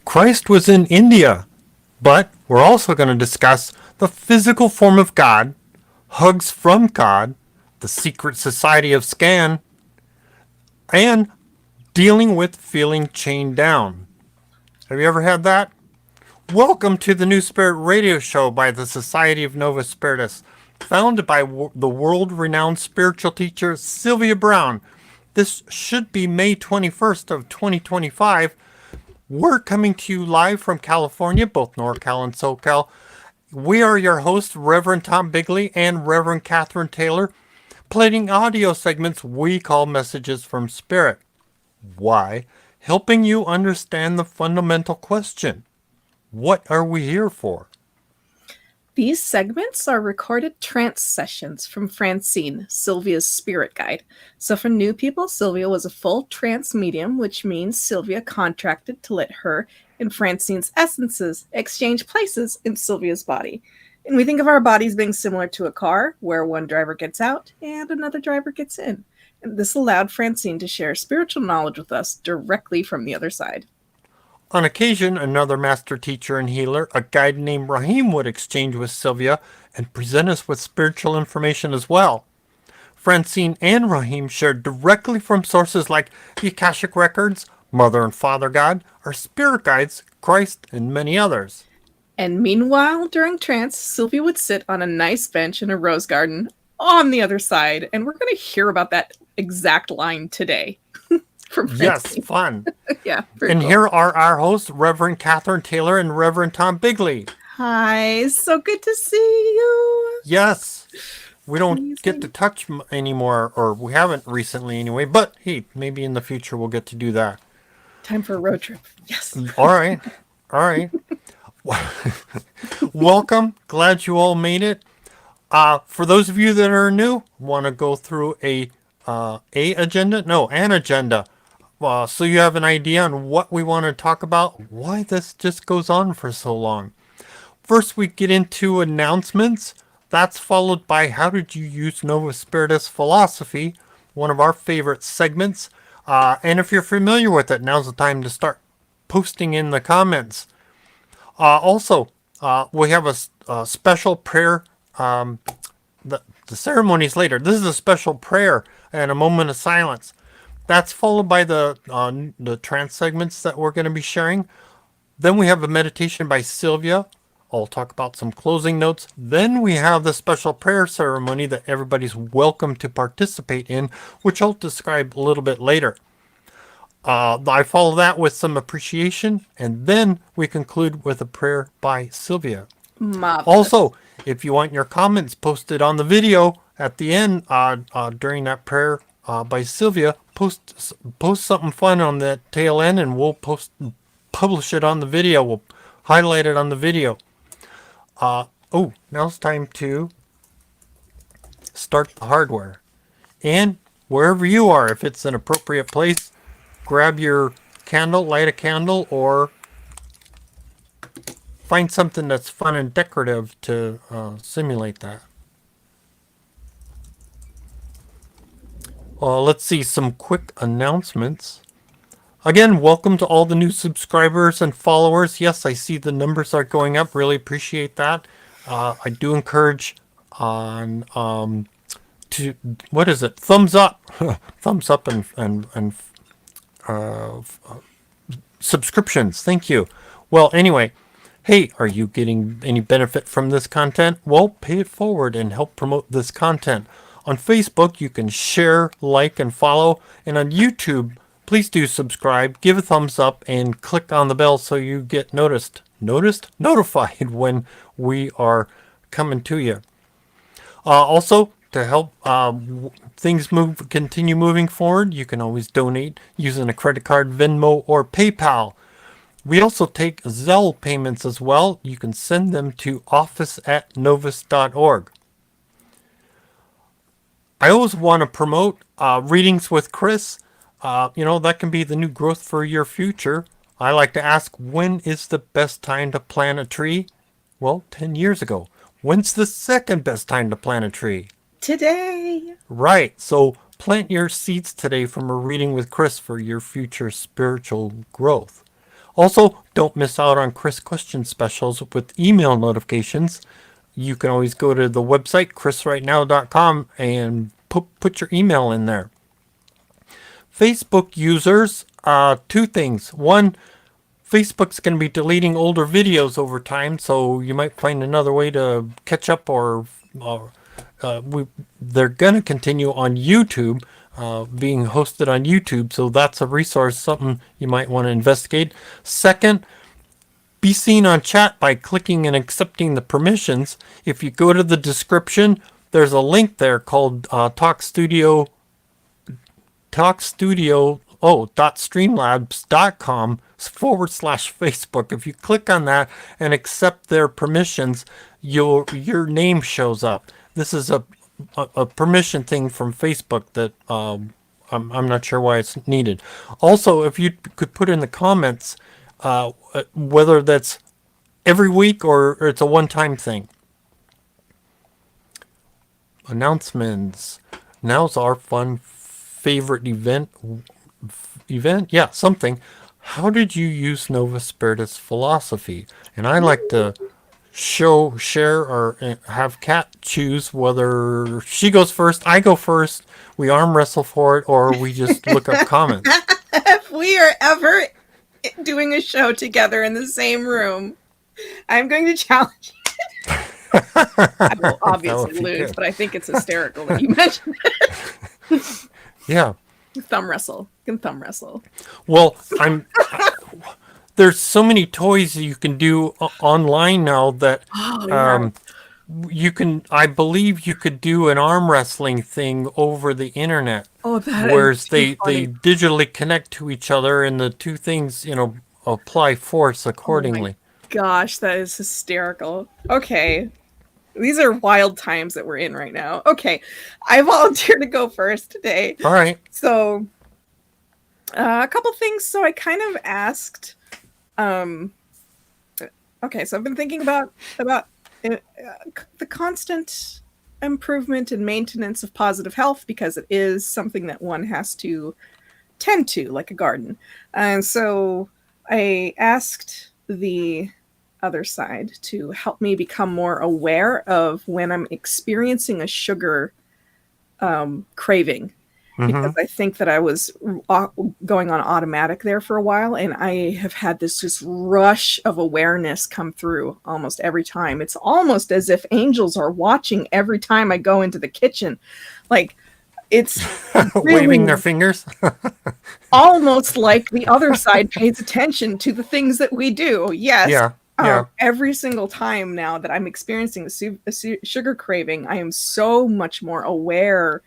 Christ was in India, but we're also going to discuss the physical form of God, hugs from God, the secret society of Scan, and dealing with feeling chained down. Have you ever had that? Welcome to the New Spirit Radio Show by the Society of Novus Spiritus, founded by the world-renowned spiritual teacher Sylvia Browne. This should be May 21st of 2025. We're coming to you live from California, both NorCal and SoCal. We are your hosts, Reverend Tom Bigley and Reverend Catherine Taylor, playing audio segments we call Messages from Spirit. Why? Helping you understand the fundamental question. What are we here for? These segments are recorded trance sessions from Francine, Sylvia's spirit guide. So for new people, Sylvia was a full trance medium, which means Sylvia contracted to let her and Francine's essences exchange places in Sylvia's body. And we think of our bodies being similar to a car, where one driver gets out and another driver gets in. And this allowed Francine to share spiritual knowledge with us directly from the other side. On occasion, another master teacher and healer, a guide named Rahim, would exchange with Sylvia and present us with spiritual information as well. Francine and Rahim shared directly from sources like the Akashic Records, Mother and Father God, our spirit guides, Christ, and many others. And meanwhile, during trance, Sylvia would sit on a nice bench in a rose garden on the other side, and we're going to hear about that exact line today. Yes, fun. Yeah. And cool. Here are our hosts, Reverend Catherine Taylor and Reverend Tom Bigley. Hi, so good to see you. Yes, we don't get to touch anymore, or we haven't recently anyway, but hey, maybe in the future we'll get to do that. Time for a road trip. Yes. All right. Welcome. Glad you all made it. For those of you that are new, want to go through an agenda. So you have an idea on what we want to talk about, why this just goes on for so long. First, we get into announcements. That's followed by how did you use Novus Spiritus philosophy, one of our favorite segments. And if you're familiar with it, now's the time to start posting in the comments. Also, we have a special prayer. The ceremony's later. This is a special prayer and a moment of silence. That's followed by the trance segments that we're going to be sharing. Then we have a meditation by Sylvia. I'll talk about some closing notes. Then we have the special prayer ceremony that everybody's welcome to participate in, which I'll describe a little bit later. I follow that with some appreciation, and then we conclude with a prayer by Sylvia. Marvelous. Also, if you want your comments posted on the video at the end during that prayer by Sylvia, post something fun on that tail end, and we'll publish it on the video. We'll highlight it on the video. Now it's time to start the hardware. And wherever you are, if it's an appropriate place, grab your candle, light a candle, or find something that's fun and decorative to simulate that. Let's see some quick announcements. Again, welcome to all the new subscribers and followers. Yes, I see the numbers are going up. Really appreciate that. I do encourage on thumbs up, thumbs up and subscriptions. Thank you. Well, anyway, hey, are you getting any benefit from this content? Well, pay it forward and help promote this content. On Facebook, you can share, like, and follow. And on YouTube, please do subscribe, give a thumbs up, and click on the bell so you get notified when we are coming to you. Also, to help things continue moving forward, you can always donate using a credit card, Venmo, or PayPal. We also take Zelle payments as well. You can send them to office@novus.org. I always want to promote readings with Chris. That can be the new growth for your future. I like to ask, when is the best time to plant a tree? Well, 10 years ago. When's the second best time to plant a tree? Today. Right. So plant your seeds today from a reading with Chris for your future spiritual growth. Also, don't miss out on Chris question specials with email notifications. You can always go to the website, chrisrightnow.com, and put your email in there. Facebook users, two things. One, Facebook's going to be deleting older videos over time, so you might find another way to catch up, or they're going to continue on YouTube, being hosted on YouTube, so that's a resource, something you might want to investigate. Second, be seen on chat by clicking and accepting the permissions. If you go to the description, there's a link there called talkstudio.streamlabs.com/Facebook. If you click on that and accept their permissions, your name shows up. This is a permission thing from Facebook that I'm not sure why it's needed. Also, if you could put in the comments whether that's every week or it's a one-time thing. Announcements. Now's our fun favorite event. Yeah, something. How did you use Novus Spiritus philosophy? And I like to share, or have Kat choose whether she goes first, I go first, we arm wrestle for it, or we just look up comments. If we are ever doing a show together in the same room, I'm going to challenge you. I will obviously lose, but I think it's hysterical that you mentioned it. Yeah. Thumb wrestle. You can thumb wrestle. Well, there's so many toys that you can do online now that you can, I believe you could do an arm wrestling thing over the internet. Oh, that whereas is they funny. digitally connect to each other, and the two things, apply force accordingly. Oh my gosh, that is hysterical. Okay. These are wild times that we're in right now. Okay. I volunteer to go first today. All right. So, a couple things. So I kind of asked, okay, so I've been thinking about the constant improvement and maintenance of positive health, because it is something that one has to tend to, like a garden. And so I asked the other side to help me become more aware of when I'm experiencing a sugar craving, because I think that I was going on automatic there for a while, and I have had this just rush of awareness come through almost every time. It's almost as if angels are watching every time I go into the kitchen. Like, it's really waving their fingers. almost like the other side pays attention to the things that we do. Yes. Yeah. Every single time now that I'm experiencing a sugar craving, I am so much more aware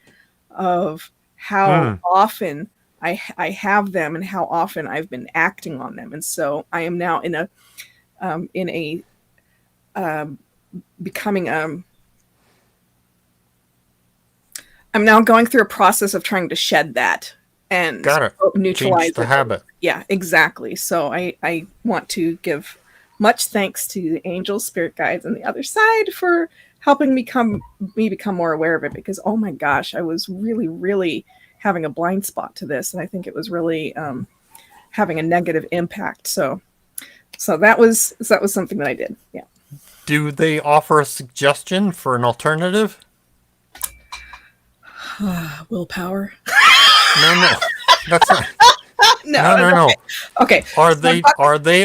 of how often I have them and how often I've been acting on them. And so I am now I'm now going through a process of trying to shed that and neutralize Change the habit. Yeah, exactly. So I want to give much thanks to the angels, spirit guides, and the other side for helping me become more aware of it, because, oh my gosh, I was really, really having a blind spot to this. And I think it was really having a negative impact. So that was something that I did. Yeah. Do they offer a suggestion for an alternative? Willpower. No. That's not. No. Okay. Are they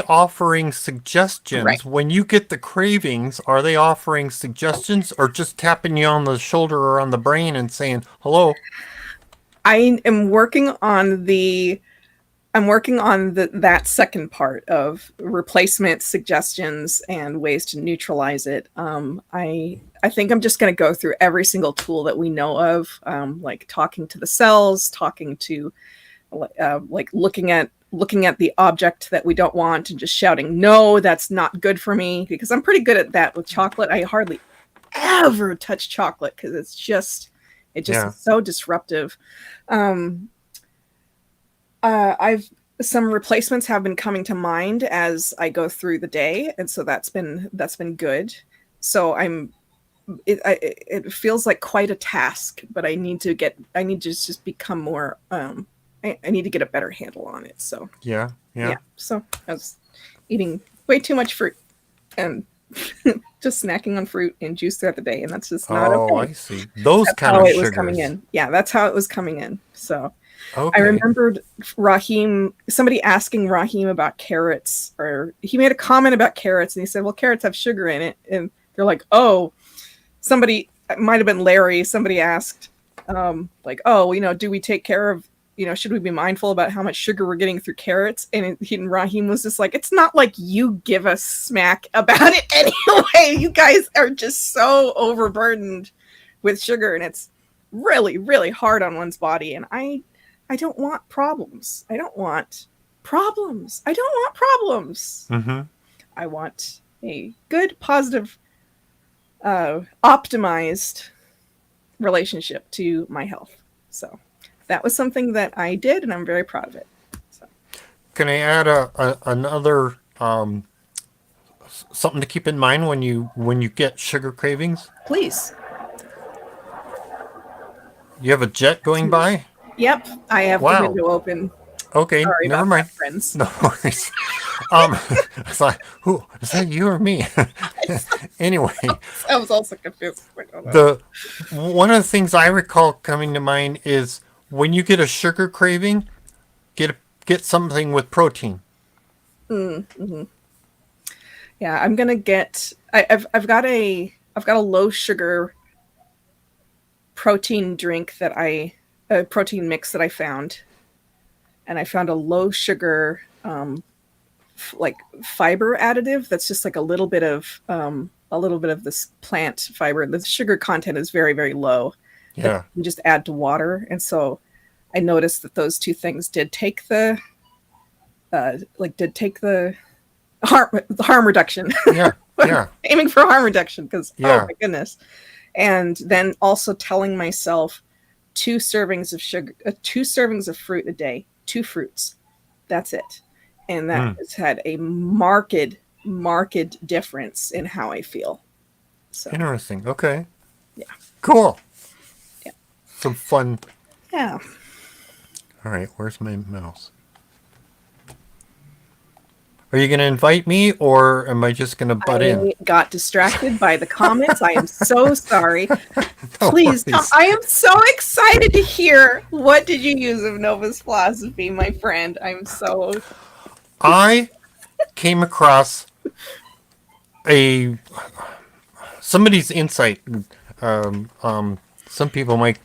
offering suggestions? Right. When you get the cravings, are they offering suggestions, or just tapping you on the shoulder or on the brain and saying, hello? I am working on that second part of replacement suggestions and ways to neutralize it. I think I'm just going to go through every single tool that we know of, like talking to the cells, talking to like looking at the object that we don't want and just shouting, no, that's not good for me, because I'm pretty good at that with chocolate. I hardly ever touch chocolate because it just is so disruptive. Some replacements have been coming to mind as I go through the day, and so that's been good. So it feels like quite a task, but I need to just become more I need to get a better handle on it. So yeah. Yeah. So I was eating way too much fruit and just snacking on fruit and juice throughout the day, and that's just not Oh, okay. I see. Those That's kind how of it was coming sugars. in. Yeah, that's how it was coming in. So I Okay. remembered Raheem, somebody asking Raheem about carrots, or he made a comment about carrots, and he said, well, carrots have sugar in it. And they're like, oh, somebody, it might have been Larry, somebody asked, like, oh, do we take care of, should we be mindful about how much sugar we're getting through carrots? And Raheem was just like, it's not like you give a smack about it anyway. You guys are just so overburdened with sugar, and it's really, really hard on one's body. And I don't want problems. I don't want problems. I don't want problems. Mm-hmm. I want a good, positive, optimized relationship to my health. So that was something that I did, and I'm very proud of it. So. Can I add another something to keep in mind when you get sugar cravings? Please. You have a jet going by? Yep, I have the Wow. window open. Okay, Sorry never about mind. that, friends. No worries. I thought, who is that? You or me? Anyway, I was also confused. the one of the things I recall coming to mind is when you get a sugar craving, get something with protein. Mm-hmm. Yeah, I'm gonna get. I've got a low sugar protein drink that a protein mix that I found, and I found a low sugar like fiber additive that's just like a little bit of this plant fiber. The sugar content is very, very low. Yeah. You just add to water, and so I noticed that those two things did take the harm reduction. Yeah. Yeah. Aiming for harm reduction, because Yeah. oh my goodness. And then also telling myself 2 servings of sugar, 2 servings of fruit a day, 2 fruits. That's it. And that has had a marked difference in how I feel. So Interesting. Okay. yeah. Cool. Yeah. Some fun. Yeah. All right. Where's my mouse? Are you going to invite me, or am I just going to butt in? I got distracted by the comments. I am so sorry. No Please, worries. I am so excited to hear what did you use of Novus philosophy, my friend. I'm so. I came across somebody's insight. Some people might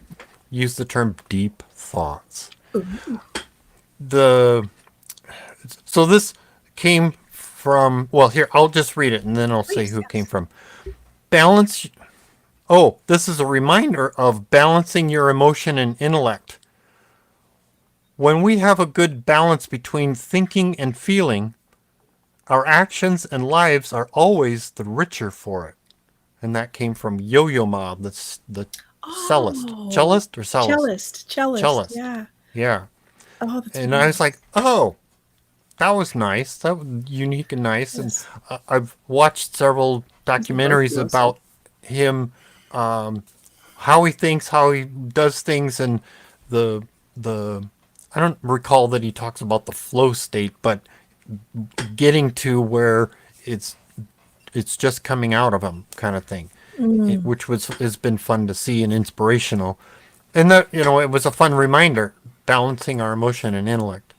use the term deep thoughts. So this came from, well, here, I'll just read it and then I'll say who it came from. Balance. Oh, this is a reminder of balancing your emotion and intellect. When we have a good balance between thinking and feeling, our actions and lives are always the richer for it. And that came from Yo-Yo Ma, the cellist. Cellist or cellist? Cellist. Yeah. Yeah. Oh, that's And nice. I was like, oh, that was nice. That was unique and nice. Yes. And I've watched several documentaries about him, how he thinks, how he does things, and the I don't recall that he talks about the flow state, but getting to where it's just coming out of him, kind of thing, which has been fun to see and inspirational, and that it was a fun reminder, balancing our emotion and intellect.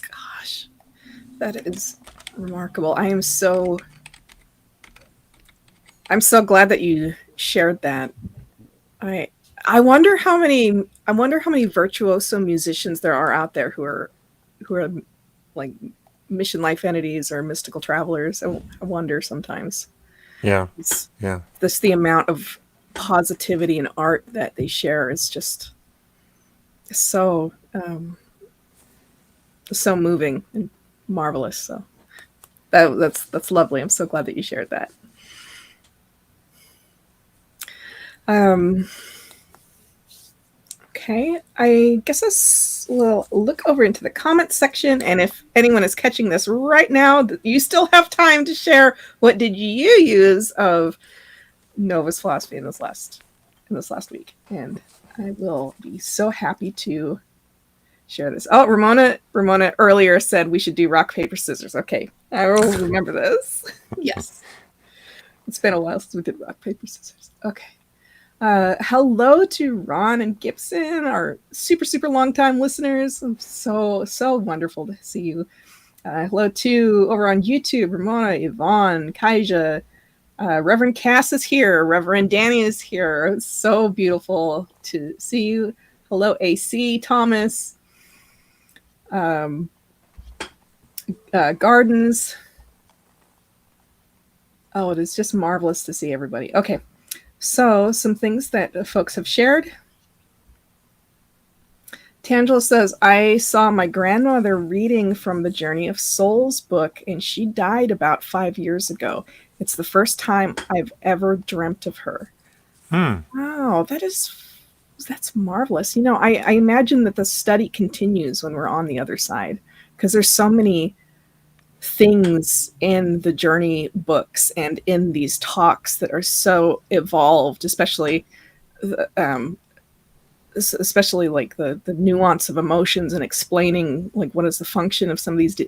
Gosh, that is remarkable. I'm so glad that you shared that. I wonder how many virtuoso musicians there are out there who are like mission life entities or mystical travelers. I wonder sometimes. Yeah. The amount of positivity and art that they share is just so moving and marvelous. So that's lovely. I'm so glad that you shared that. Okay, I guess we'll look over into the comments section, and if anyone is catching this right now, you still have time to share what did you use of Novus philosophy in this last week, and I will be so happy to share this. Oh, Ramona earlier said we should do rock, paper, scissors. Okay, I will remember this. Yes. It's been a while since we did rock, paper, scissors. Okay. Hello to Ron and Gibson, our super, super long time listeners. I'm so wonderful to see you. Hello to over on YouTube, Ramona, Yvonne, Kaija, Reverend Cass is here. Reverend Danny is here. It's so beautiful to see you. Hello, AC, Thomas, Gardens. Oh, it is just marvelous to see everybody. Okay, so some things that folks have shared. Tangela says, I saw my grandmother reading from the Journey of Souls book, and she died about 5 years ago. It's the first time I've ever dreamt of her. Wow, that's marvelous. You know, I imagine that the study continues when we're on the other side, because there's so many things in the journey books and in these talks that are so evolved, especially like the nuance of emotions and explaining like what is the function of some of these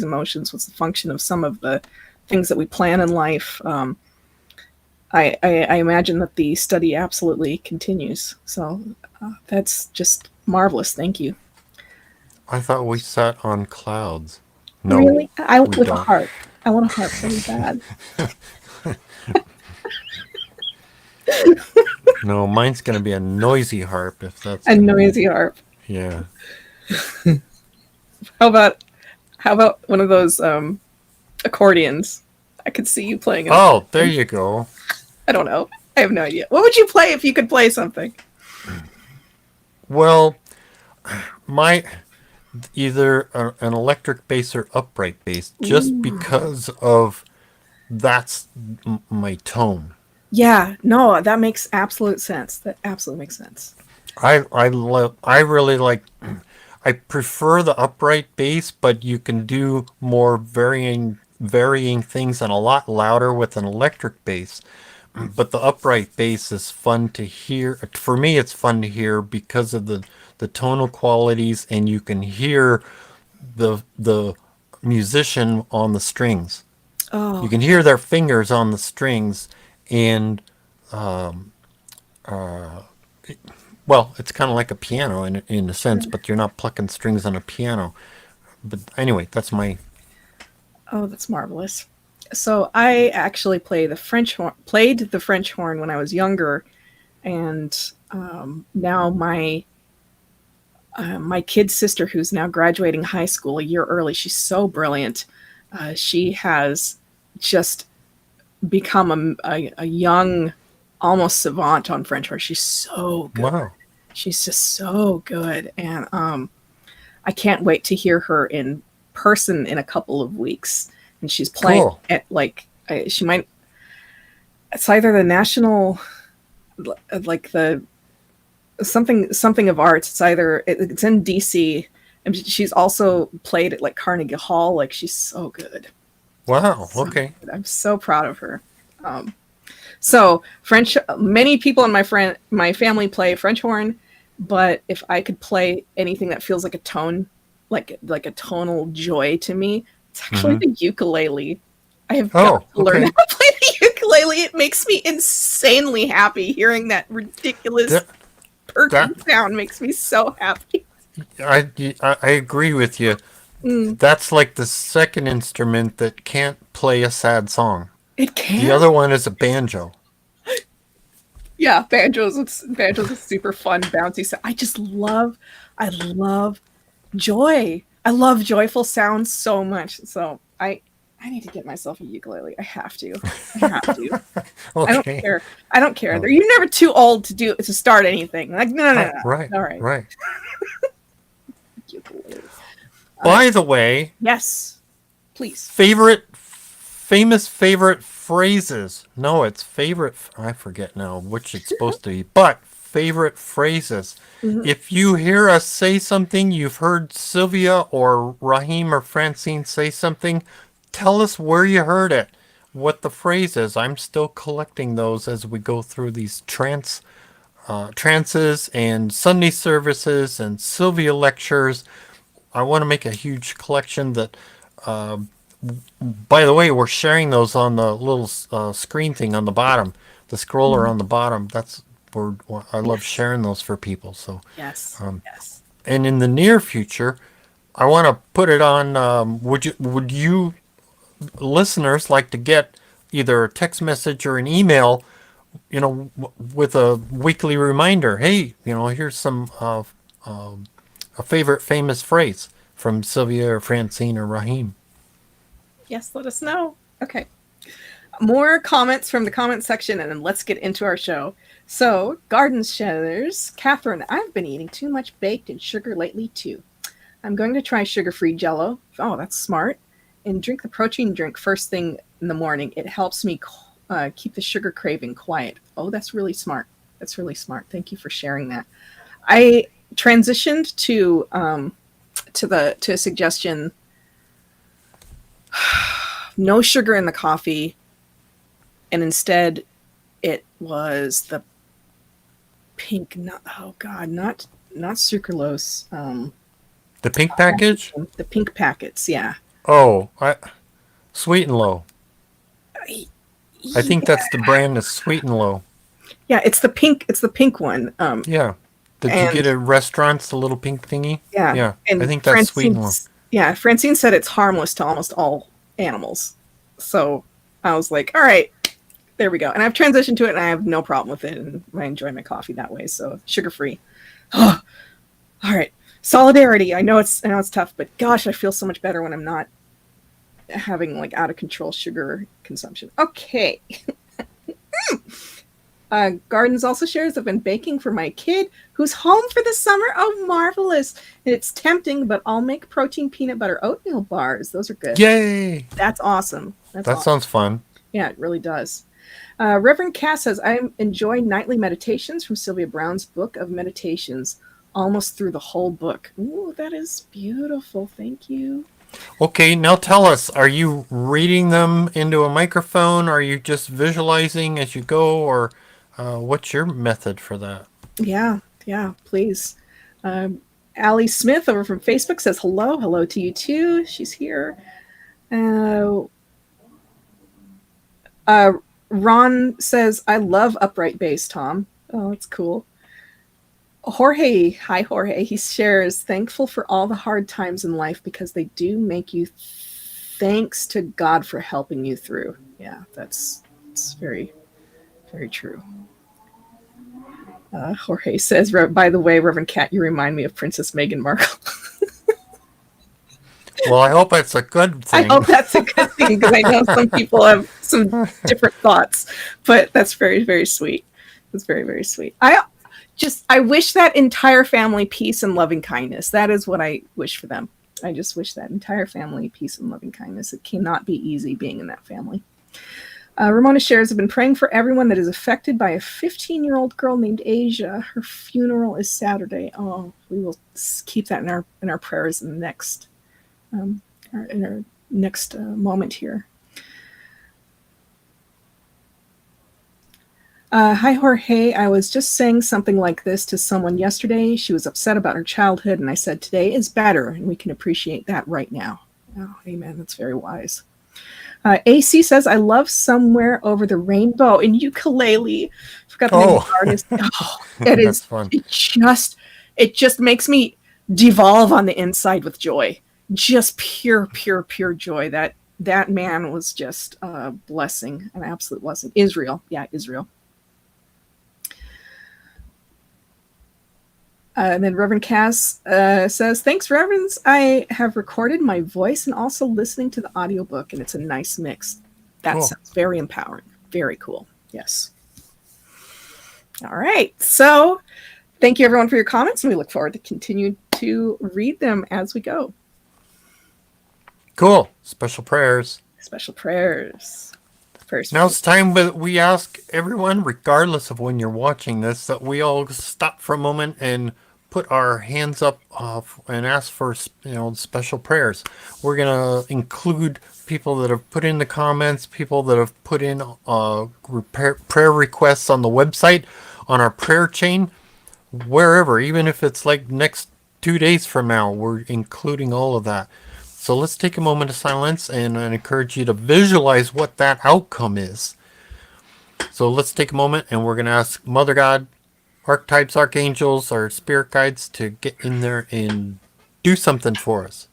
emotions, what's the function of some of the things that we plan in life. I imagine that the study absolutely continues. So that's just marvelous. Thank you. I thought we sat on clouds. No, really? I we with don't. a heart. I want a heart really bad. No, mine's going to be a noisy harp if that's A noisy harp. Yeah. How about one of those accordions? I could see you playing it. Oh, there you go. I don't know. I have no idea. What would you play if you could play something? Well, either an electric bass or upright bass, just because of that's my tone. Yeah, no, that makes absolute sense. That absolutely makes sense. I really like. I prefer the upright bass, but you can do more varying things and a lot louder with an electric bass. But the upright bass is fun to hear. For me, it's fun to hear because of the tonal qualities, and you can hear the musician on the strings. Oh, You can hear their fingers on the strings, and well, it's kind of like a piano in a sense, but you're not plucking strings on a piano. But anyway, that's my. oh, that's marvelous. So I actually played the French horn when I was younger, and now my kid's sister, who's now graduating high school a year early, she's so brilliant. She has just become a young, almost savant on French horn. She's so good. Wow. She's just so good, and I can't wait to hear her in person in a couple of weeks. And she's playing at she might. It's either the national, like the something of arts. It's either it's in DC, and she's also played at like Carnegie Hall. Like she's so good. Wow. Okay. Good. I'm so proud of her. So French. Many people in my family play French horn, but if I could play anything that feels like a tone, like a tonal joy to me, it's actually the ukulele. I have got to learn how to play the ukulele. It makes me insanely happy. Hearing that ridiculous perky sound makes me so happy. I agree with you. That's like the second instrument that can't play a sad song. It can. The other one is a banjo. Yeah, banjo's a super fun, bouncy sound. I love joy. I love joyful sounds so much. So I need to get myself a ukulele. I have to. Okay. I don't care. Oh. You're never too old to start anything. Like no. Right. All right. Right. Ukulele. By the way, yes, please. Famous favorite phrases. No, it's favorite. I forget now which it's supposed to be, but favorite phrases. If you hear us say something, you've heard Sylvia or Rahim or Francine say something, tell us where you heard it, what the phrase is. I'm still collecting those as we go through these trance trances and Sunday services and Sylvia lectures. I want to make a huge collection that, by the way, we're sharing those on the little screen thing on the bottom, the scroller on the bottom. That's where I love sharing those for people. So, Yes. Yes. and in the near future, I want to put it on. Would you listeners like to get either a text message or an email, with a weekly reminder? Hey, here's some a favorite famous phrase from Sylvia or Francine or Rahim. Yes, let us know. Okay. More comments from the comment section, and then let's get into our show. So, Garden Shares, Catherine, I've been eating too much baked and sugar lately too. I'm going to try sugar-free Jell-O. Oh, that's smart. And drink the protein drink first thing in the morning. It helps me keep the sugar craving quiet. Oh, that's really smart. That's really smart. Thank you for sharing that. I transitioned to a suggestion. No sugar in the coffee, and instead it was the pink. Not sucralose. The pink package? The pink packets, yeah. Oh, Sweet and Low. I think that's the brand is Sweet and Low. Yeah, it's the pink. It's the pink one. Yeah. Did you get at restaurants, the little pink thingy? Yeah. Yeah. And I think that's Sweet and Low. Yeah, Francine said it's harmless to almost all animals. So I was like, all right, there we go. And I've transitioned to it, and I have no problem with it, and I enjoy my coffee that way. So sugar-free. Oh, all right. Solidarity. I know it's tough, but gosh, I feel so much better when I'm not having like out of control sugar consumption. Okay. Gardens also shares I've been baking for my kid who's home for the summer. Oh, marvelous. It's tempting, but I'll make protein peanut butter oatmeal bars. Those are good. Yay. That's awesome. That sounds fun. Yeah, it really does. Reverend Cass says, I enjoy nightly meditations from Sylvia Browne's Book of Meditations, almost through the whole book. Ooh, that is beautiful. Thank you. Okay, now tell us, are you reading them into a microphone? Are you just visualizing as you go? Or what's your method for that? Yeah, please. Allie Smith over from Facebook says, hello to you too. She's here. Ron says, I love upright bass, Tom. Oh, that's cool. Jorge, hi Jorge. He shares, thankful for all the hard times in life because they do make you thanks to God for helping you through. Yeah, it's very, very true. Jorge says, by the way, Reverend Cat, you remind me of Princess Meghan Markle. Well, I hope that's a good thing. I hope that's a good thing because I know some people have some different thoughts, but that's very, very sweet. That's very, very sweet. I wish that entire family peace and loving kindness. That is what I wish for them. I just wish that entire family peace and loving kindness. It cannot be easy being in that family. Ramona shares, I've been praying for everyone that is affected by a 15-year-old girl named Asia. Her funeral is Saturday. Oh, we will keep that in our prayers in our next moment here. Hi, Jorge. I was just saying something like this to someone yesterday. She was upset about her childhood, and I said, today is better, and we can appreciate that right now. Oh, amen. That's very wise. AC says, I love Somewhere Over the Rainbow in ukulele. Forgot the name of the artist. Oh, it is fun. It just makes me devolve on the inside with joy. Just pure joy. That man was just a blessing, an absolute blessing. Israel. And then Reverend Cass says, thanks, Reverends. I have recorded my voice and also listening to the audiobook, and it's a nice mix. That sounds very empowering. Very cool. Yes. All right. So thank you, everyone, for your comments, and we look forward to continue to read them as we go. Cool. Special prayers. Now it's time that we ask everyone, regardless of when you're watching this, that we all stop for a moment and put our hands up and ask for special prayers. We're going to include people that have put in the comments, people that have put in prayer requests on the website. on our prayer chain, wherever, even if it's like next 2 days from now, we're including all of that. So let's take a moment of silence, and I encourage you to visualize what that outcome is. So let's take a moment, and we're going to ask Mother God, archetypes, archangels, our spirit guides to get in there and do something for us.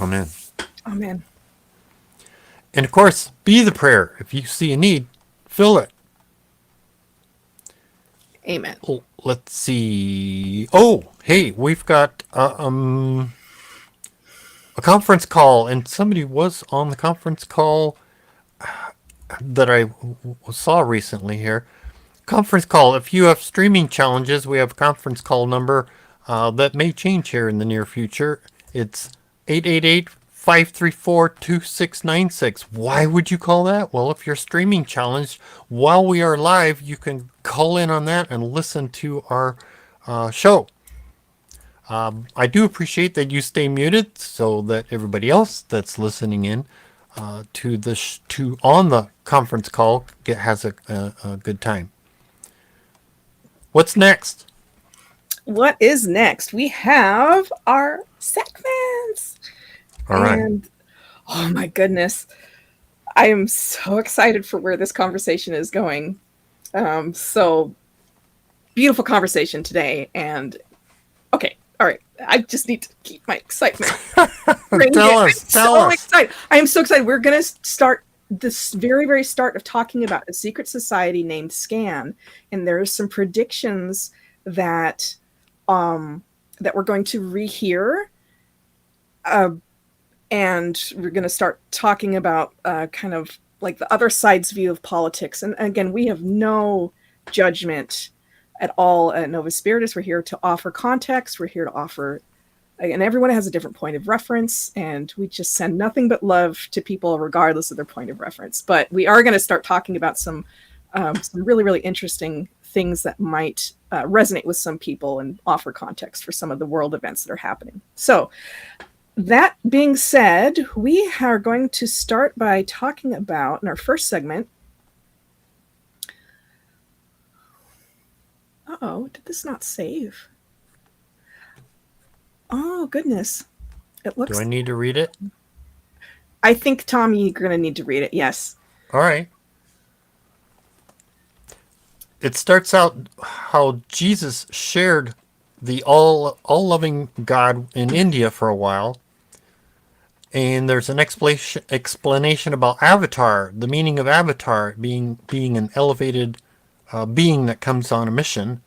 Amen. Amen. And of course, be the prayer. If you see a need, fill it. Amen. Let's see. Oh, hey, we've got a conference call, and somebody was on the conference call that I saw recently here. Conference call. If you have streaming challenges, we have a conference call number that may change here in the near future. It's 888-534-2696. Why would you call that? Well, if you're streaming challenged while we are live, you can call in on that and listen to our show. I do appreciate that you stay muted so that everybody else that's listening in to on the conference call has a good time. What's next? What is next? We have our segments. All right. And oh my goodness, I am so excited for where this conversation is going. So beautiful conversation today. And okay, all right. I just need to keep my excitement. Tell us. Excited. I am so excited. We're going to start this very, very start of talking about a secret society named Scan. And there's some predictions that that we're going to rehear. And we're going to start talking about kind of like the other side's view of politics. And again, we have no judgment at all at Novus Spiritus. We're here to offer context. We're here to offer, and everyone has a different point of reference, and we just send nothing but love to people regardless of their point of reference. But we are going to start talking about some really, really interesting things that might resonate with some people and offer context for some of the world events that are happening. So that being said, we are going to start by talking about, in our first segment, uh-oh, did this not save? Oh, goodness. It looks... Do I need to read it? I think, Tom, you're going to need to read it, yes. All right. It starts out how Jesus shared the all-loving God in India for a while. And there's an explanation about avatar, the meaning of avatar being an elevated being that comes on a mission.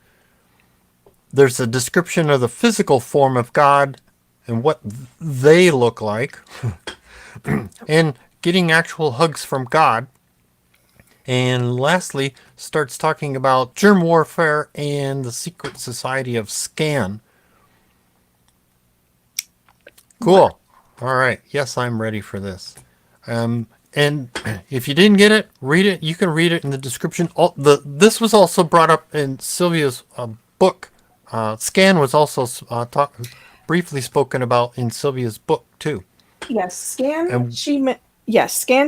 There's a description of the physical form of God and what they look like. And getting actual hugs from God. And lastly, starts talking about germ warfare and the secret society of Scan. Cool. All right. Yes, I'm ready for this. And if you didn't get it, read it. You can read it in the description. This was also brought up in Sylvia's book. Scan was also briefly spoken about in Sylvia's book too. Yes, Scan. Scan.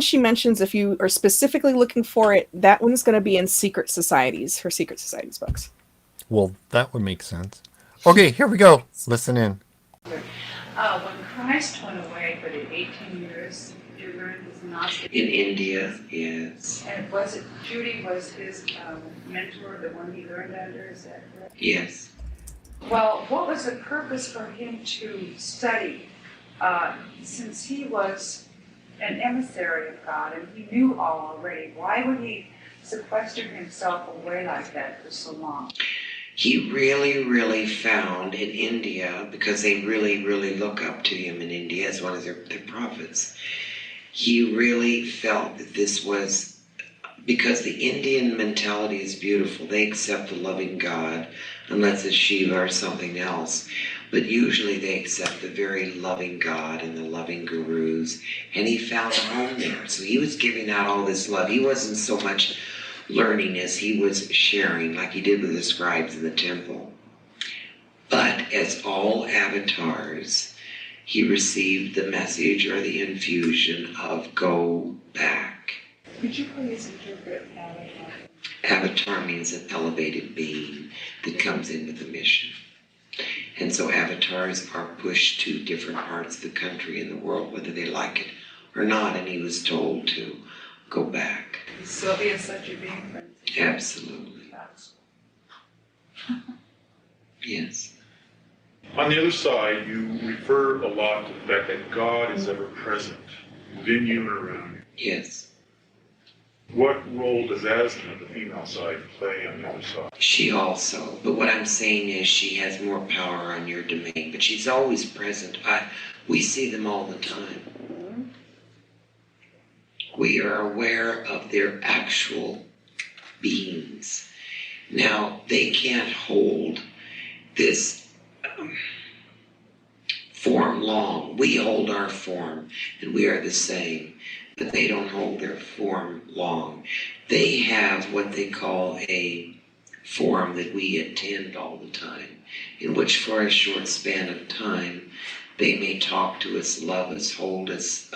She mentions if you are specifically looking for it, that one's going to be in Secret Societies, her Secret Societies books. Well, that would make sense. Okay, here we go. Listen in. When Christ went away, but in 18 years, you learned his Gnostic. In India, yes. And was it Judy was his mentor, the one he learned under? Is that correct? Yes. Well, what was the purpose for him to study? Since he was an emissary of God and he knew all already, why would he sequester himself away like that for so long? He really found in India, because they really look up to him in India as one of their prophets, he really felt that this was because the Indian mentality is beautiful. They accept the loving God, unless it's Shiva or something else. But usually they accept the very loving God and the loving gurus. And he found a home there. So he was giving out all this love. He wasn't so much learning as he was sharing, like he did with the scribes in the temple. But as all avatars, he received the message or the infusion of go back. Could you please interpret avatar? Avatar means an elevated being that comes in with a mission. And so avatars are pushed to different parts of the country and the world, whether they like it or not, and he was told to go back. Is Sylvia such a being, Francine? Absolutely. Yes. On the other side, you refer a lot to the fact that God is ever present within you and around you. Yes. What role does Asna, the female side, play on the other side? She also, but what I'm saying is she has more power on your domain, but she's always present. We see them all the time. We are aware of their actual beings. Now, they can't hold this form long. We hold our form, and we are the same, but they don't hold their form long. They have what they call a form that we attend all the time, in which for a short span of time, they may talk to us, love us, hold us,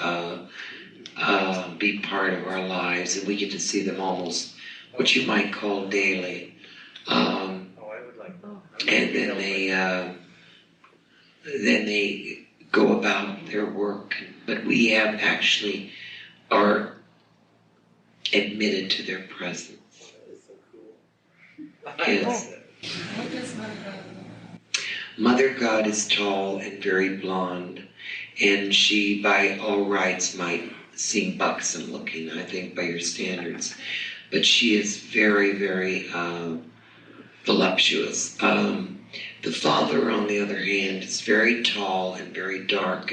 be part of our lives, and we get to see them almost what you might call daily. And then they go about their work. But we have actually are admitted to their presence. Yes. Mother God is tall and very blonde, and she, by all rights, might seem buxom looking, I think, by your standards. But she is very, very voluptuous. The father, on the other hand, is very tall and very dark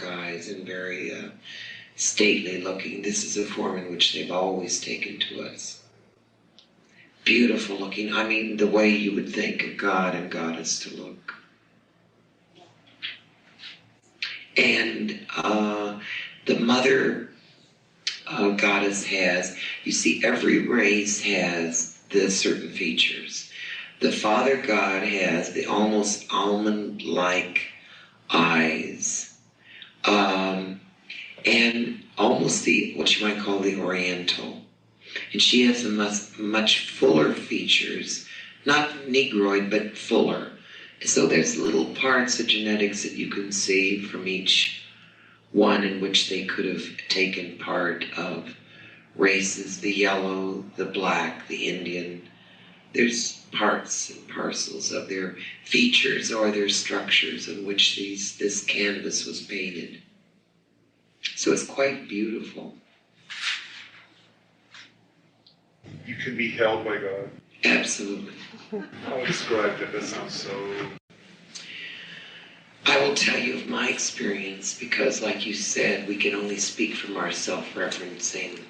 eyes and very stately looking. This is a form in which they've always taken to us. Beautiful looking. I mean, the way you would think a god and goddess to look. And the mother goddess has, you see, every race has the certain features. The father god has the almost almond-like eyes, and almost the, what you might call the oriental. And she has a much fuller features, not negroid, but fuller. So there's little parts of genetics that you can see from each one in which they could have taken part of races, the yellow, the black, the Indian. There's parts and parcels of their features or their structures in which this canvas was painted. So it's quite beautiful. You can be held by God. Absolutely. I'll describe that. That sounds so... I will tell you of my experience because, like you said, we can only speak from our self-referencing.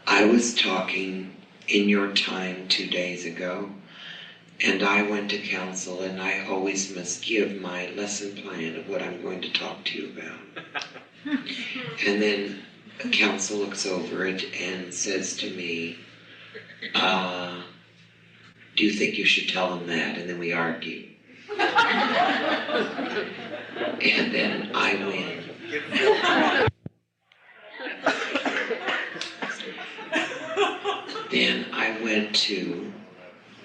I was talking in your time 2 days ago, and I went to council, and I always must give my lesson plan of what I'm going to talk to you about. And then council looks over it and says to me, do you think you should tell them that? And then we argue. And then I win. Then I went to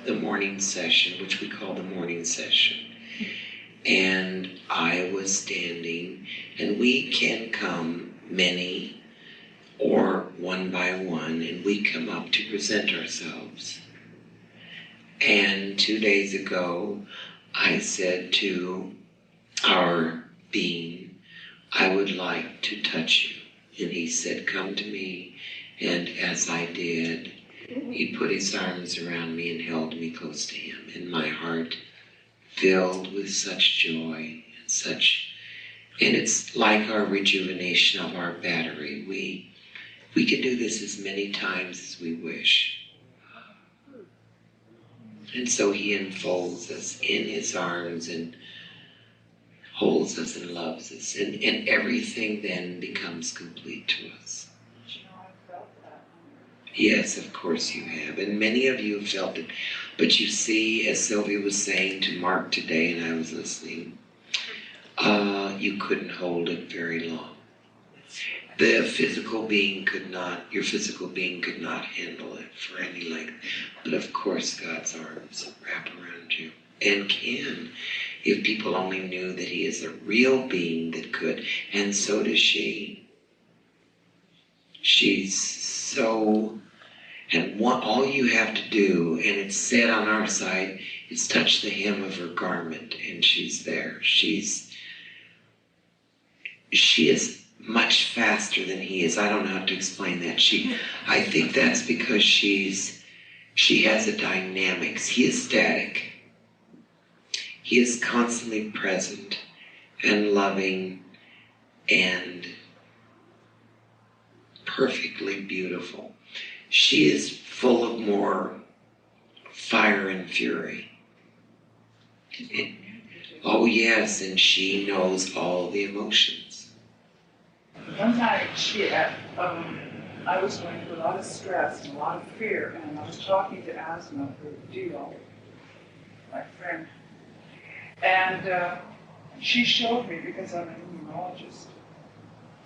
the morning session, which we call the morning session. And I was standing, and we can come many or one by one, and we come up to present ourselves. And 2 days ago, I said to our being, I would like to touch you. And he said, come to me. And as I did, he put his arms around me and held me close to him. And my heart filled with such joy and it's like our rejuvenation of our battery. We can do this as many times as we wish. And so he enfolds us in his arms and holds us and loves us. And everything then becomes complete to us. Yes, of course you have. And many of you have felt it. But you see, as Sylvia was saying to Mark today, and I was listening, you couldn't hold it very long. The physical being could not, your physical being could not handle it for any length. But of course God's arms wrap around you and can, if people only knew that he is a real being that could. And so does she. She's so, and all you have to do, and it's said on our side, is touch the hem of her garment and she's there. She is much faster than he is. I don't know how to explain that. I think that's because she has a dynamics. He is static. He is constantly present and loving and perfectly beautiful. She is full of more fire and fury. Oh yes, and she knows all the emotions. One time I was going through a lot of stress and a lot of fear, and I was talking to Asma for Dio, my friend, and she showed me, because I'm a numerologist,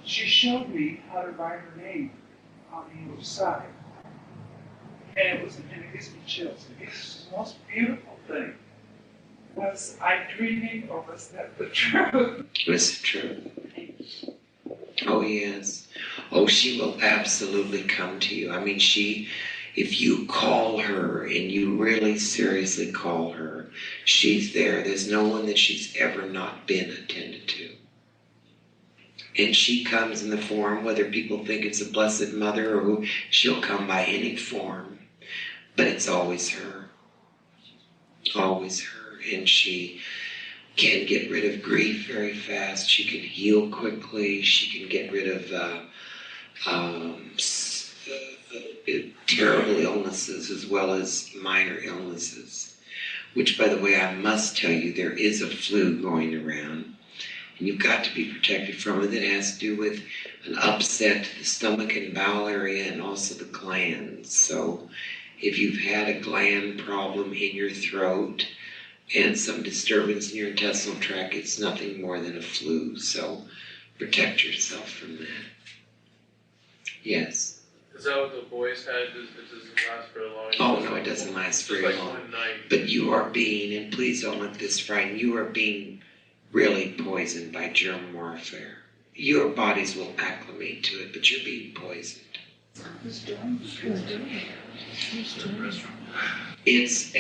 she showed me how to write her name on the other side. And it gives me chills. It's the most beautiful thing. Was I dreaming, or was that the truth? It was the truth. Oh yes. Oh, she will absolutely come to you. I mean, if you call her and you really seriously call her, she's there. There's no one that she's ever not been attended to. And she comes in the form, whether people think it's a Blessed Mother or who, she'll come by any form. But it's always her. Always her. And she can get rid of grief very fast. She can heal quickly. She can get rid of terrible illnesses as well as minor illnesses. Which, by the way, I must tell you, there is a flu going around. And you've got to be protected from it. That has to do with an upset to the stomach and bowel area and also the glands. So if you've had a gland problem in your throat and some disturbance in your intestinal tract, it's nothing more than a flu. So protect yourself from that. Yes. Is that what the boys had? It doesn't last very long. Oh no, it doesn't last very long. One night. But you are being, and please don't let this frighten you, are being really poisoned by germ warfare. Your bodies will acclimate to it, but you're being poisoned. It's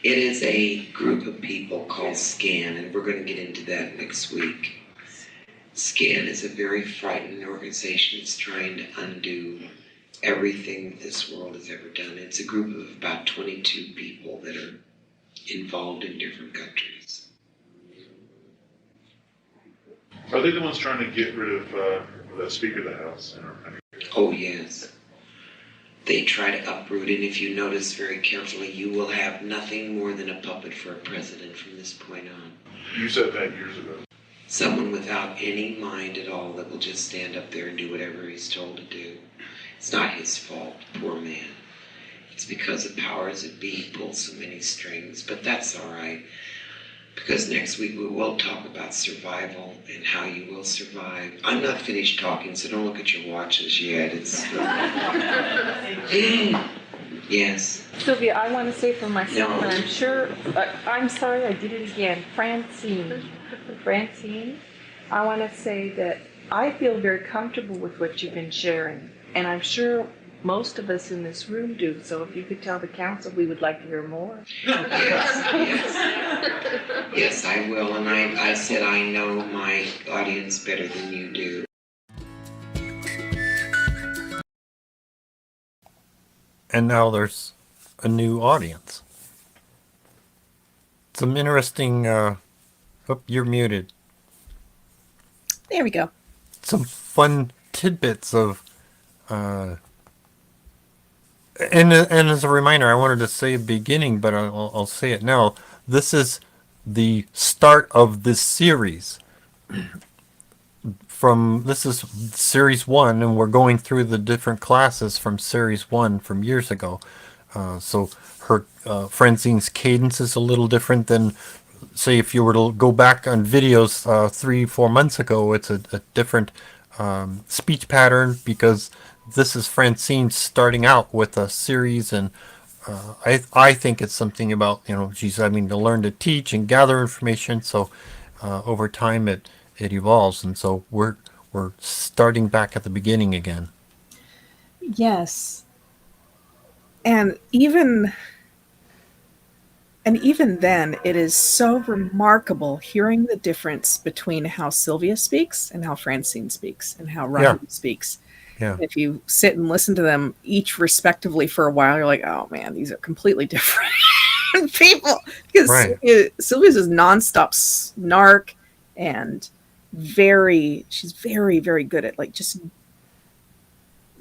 it is a group of people called SCAN, and we're going to get into that next week. SCAN is a very frightening organization. It's trying to undo everything that this world has ever done. It's a group of about 22 people that are involved in different countries. Are they the ones trying to get rid of the Speaker of the House? Oh yes. They try to uproot, and if you notice very carefully, you will have nothing more than a puppet for a president from this point on. You said that years ago. Someone without any mind at all that will just stand up there and do whatever he's told to do. It's not his fault, poor man. It's because the powers that be pull so many strings, but that's all right. Because next week we will talk about survival and how you will survive. I'm not finished talking, so don't look at your watches yet. It's yes. Sylvia, I want to say for myself, No. and I'm sure, I'm sorry I did it again, Francine, I want to say that I feel very comfortable with what you've been sharing, and I'm sure most of us in this room do, so if you could tell the council, we would like to hear more. Yes, I will, and I said I know my audience better than you do. And now there's a new audience. Some interesting, you're muted. There we go. some fun tidbits of, and as a reminder, I wanted to say beginning, but I'll say it now. This is the start of this series. This is series 1, and we're going through the different classes from series 1 from years ago. So her Francine's cadence is a little different than, say, if you were to go back on videos 3-4 months ago. It's a different speech pattern, because this is Francine starting out with a series, and I think it's something about, she's having to learn to teach and gather information. So over time it evolves, and so we're starting back at the beginning again. Yes. And even then, it is so remarkable hearing the difference between how Sylvia speaks and how Francine speaks and how Rahim speaks. Yeah. If you sit and listen to them each respectively for a while, you're like, oh man, these are completely different people. Because Sylvia's is nonstop snark, and she's very, very good at like just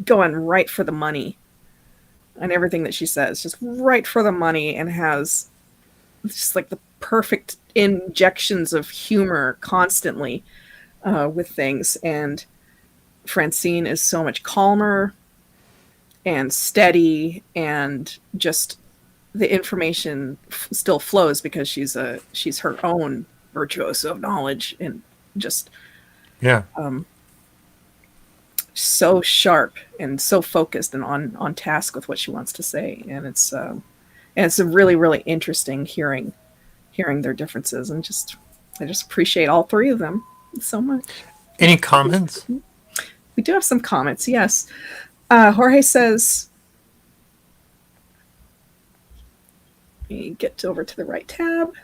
going right for the money and everything that she says, just right for the money, and has just like the perfect injections of humor constantly with things. And Francine is so much calmer and steady, and just the information still flows because she's her own virtuoso of knowledge, and just so sharp and so focused and on task with what she wants to say. And it's a really, really interesting hearing their differences, and I just appreciate all three of them so much. Any comments? We do have some comments, yes. Jorge says, let me get over to the right tab.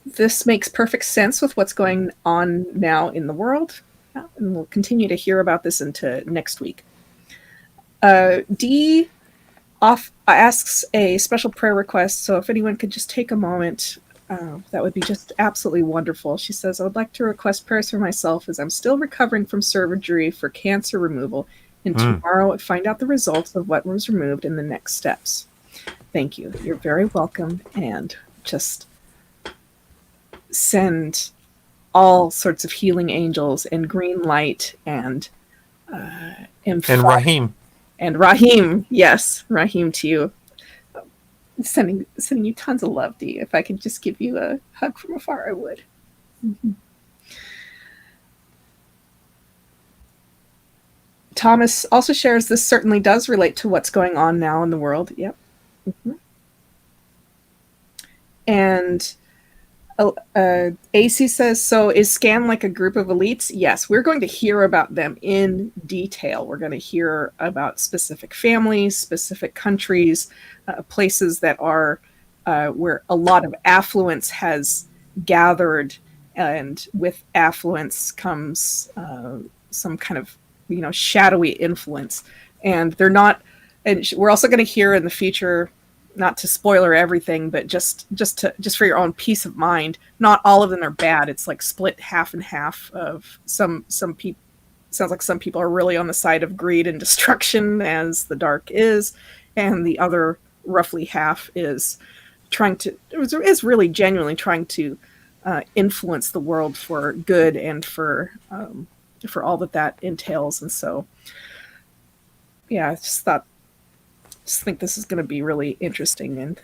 This makes perfect sense with what's going on now in the world, and we'll continue to hear about this into next week. D asks a special prayer request, so if anyone could just take a moment, that would be just absolutely wonderful. She says, I would like to request prayers for myself, as I'm still recovering from surgery for cancer removal, and tomorrow find out the results of what was removed and the next steps. Thank you. You're very welcome, and just send all sorts of healing angels and green light and Rahim. And Rahim, yes, Rahim to you. Sending you tons of love, Dee. If I could just give you a hug from afar, I would. Mm-hmm. Thomas also shares, this certainly does relate to what's going on now in the world. Yep. Mm-hmm. And AC says, so is SCAN like a group of elites? Yes, we're going to hear about them in detail. We're going to hear about specific families, specific countries, places that are where a lot of affluence has gathered, and with affluence comes some kind of shadowy influence. And they're not, and we're also going to hear in the future, not to spoiler everything, but just for your own peace of mind, not all of them are bad. It's like split half and half. Of some people, sounds like some people are really on the side of greed and destruction, as the dark is, and the other roughly half is really genuinely trying to influence the world for good and for all that entails. And so, yeah, I just think this is going to be really interesting, and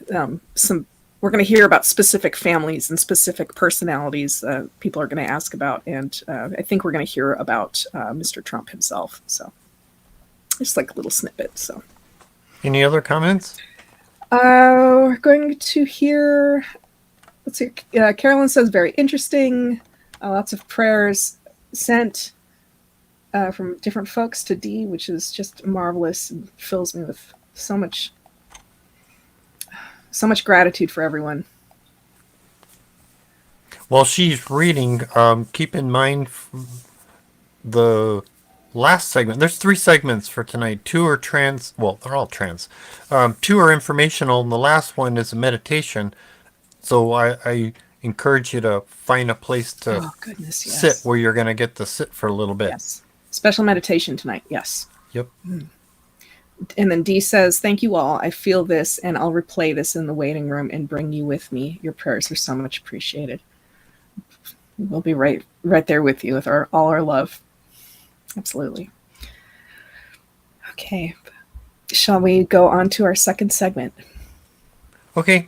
we're going to hear about specific families and specific personalities people are going to ask about, and I think we're going to hear about Mr. Trump himself. So just like a little snippet. So any other comments? We're going to hear, let's see, Carolyn says, very interesting, lots of prayers sent from different folks to Dee, which is just marvelous and fills me with so much gratitude for everyone. While she's reading, keep in mind the last segment. There's 3 segments for tonight. 2 are trance. Well, they're all trance. 2 are informational, and the last one is a meditation. So I encourage you to find a place to Oh, goodness, yes. sit where you're going to get to sit for a little bit. Yes. Special meditation tonight, yes. Yep. And then D says, thank you all. I feel this, and I'll replay this in the waiting room and bring you with me. Your prayers are so much appreciated. We'll be right there with you with all our love. Absolutely. Okay. Shall we go on to our second segment? Okay.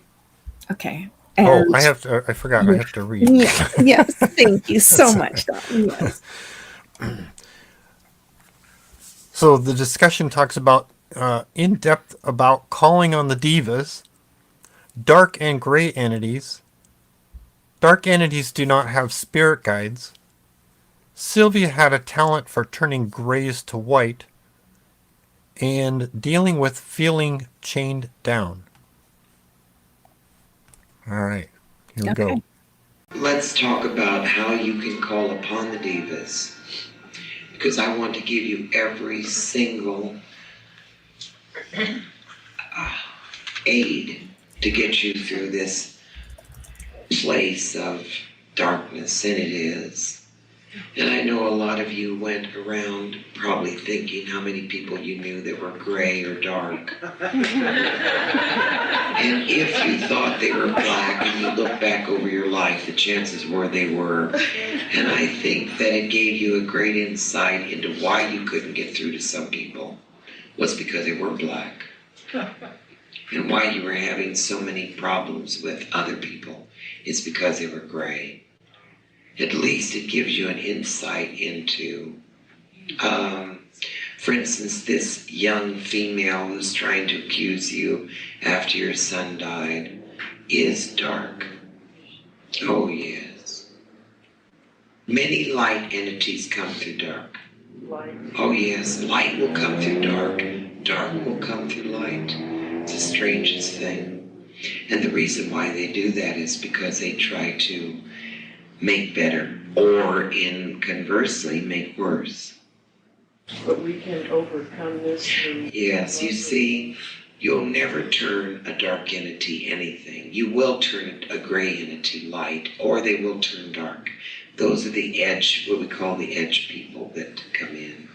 Okay. Oh, And I forgot. I have to read. yes. Thank you so much, Don. Yes. So the discussion talks about in depth about calling on the Devas, dark and gray entities. Dark entities do not have spirit guides. Sylvia had a talent for turning grays to white and dealing with feeling chained down. All right, here we go. Let's talk about how you can call upon the Devas, because I want to give you every single aid to get you through this place of darkness, and it is. And I know a lot of you went around probably thinking how many people you knew that were gray or dark. And if you thought they were black and you look back over your life, the chances were they were. And I think that it gave you a great insight into why you couldn't get through to some people was because they were black. And why you were having so many problems with other people is because they were gray. At least it gives you an insight into, for instance, this young female who's trying to accuse you after your son died is dark. Oh, yes. Many light entities come through dark. Oh, yes. Light will come through dark. Dark will come through light. It's the strangest thing. And the reason why they do that is because they try to make better, or in conversely, make worse. But we can overcome this through... Yes, you see, you'll never turn a dark entity anything. You will turn a gray entity light, or they will turn dark. Those are the edge, what we call the edge people that come in.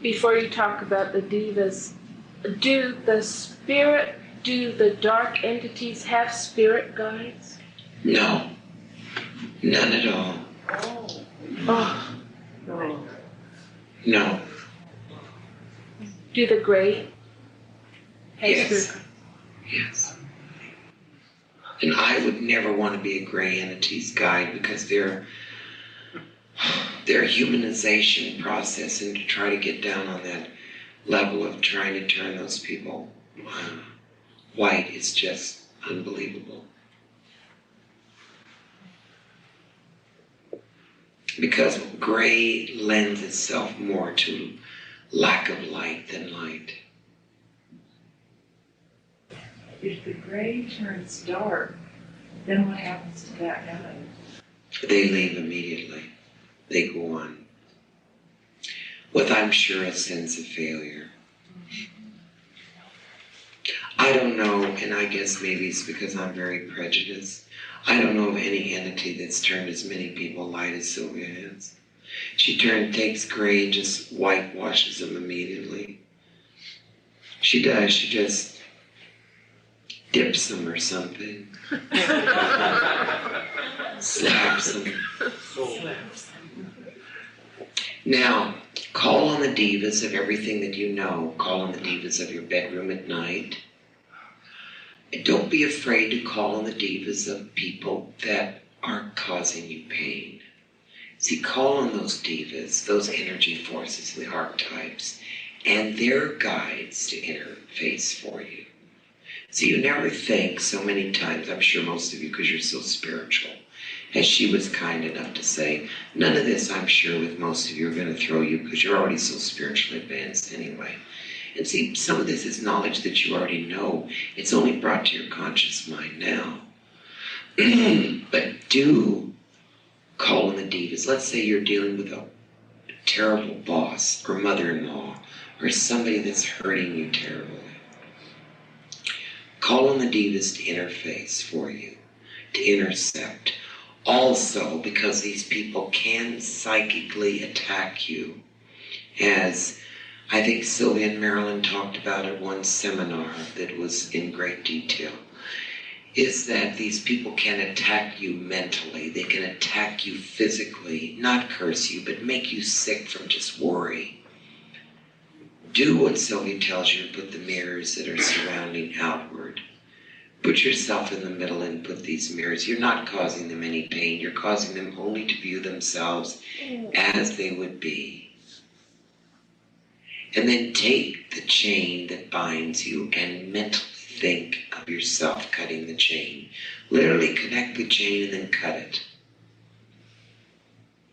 Before you talk about the Devas, do the dark entities have spirit guides? No, none at all. Oh, no. No. Do the gray have Yes. spirit? Yes. And I would never want to be a gray entity's guide because their humanization process and to try to get down on that level of trying to turn those people white is just unbelievable. Because gray lends itself more to lack of light than light. If the gray turns dark, then what happens to that guy? They leave immediately. They go on. With, I'm sure, a sense of failure. I don't know, and I guess maybe it's because I'm very prejudiced. I don't know of any entity that's turned as many people light as Sylvia has. She takes gray and just whitewashes them immediately. She does, she just dips them or something. Slaps them. Now, call on the Devas of everything that you know. Call on the Devas of your bedroom at night. And don't be afraid to call on the Devas of people that are causing you pain. See, call on those Devas, those energy forces, the archetypes, and their guides to interface for you. So you never think so many times, I'm sure most of you, because you're so spiritual, as she was kind enough to say, none of this, I'm sure, with most of you are going to throw you because you're already so spiritually advanced anyway. And see, some of this is knowledge that you already know. It's only brought to your conscious mind now. But do call on the Devas. Let's say you're dealing with a terrible boss or mother-in-law or somebody that's hurting you terribly. Call on the Devas to interface for you, to intercept. Also, because these people can psychically attack you, as I think Sylvia and Marilyn talked about at one seminar that was in great detail, is that these people can attack you mentally. They can attack you physically, not curse you, but make you sick from just worry. Do what Sylvia tells you, put the mirrors that are surrounding outward. Put yourself in the middle and put these mirrors. You're not causing them any pain. You're causing them only to view themselves as they would be. And then take the chain that binds you and mentally think of yourself cutting the chain. Literally connect the chain and then cut it.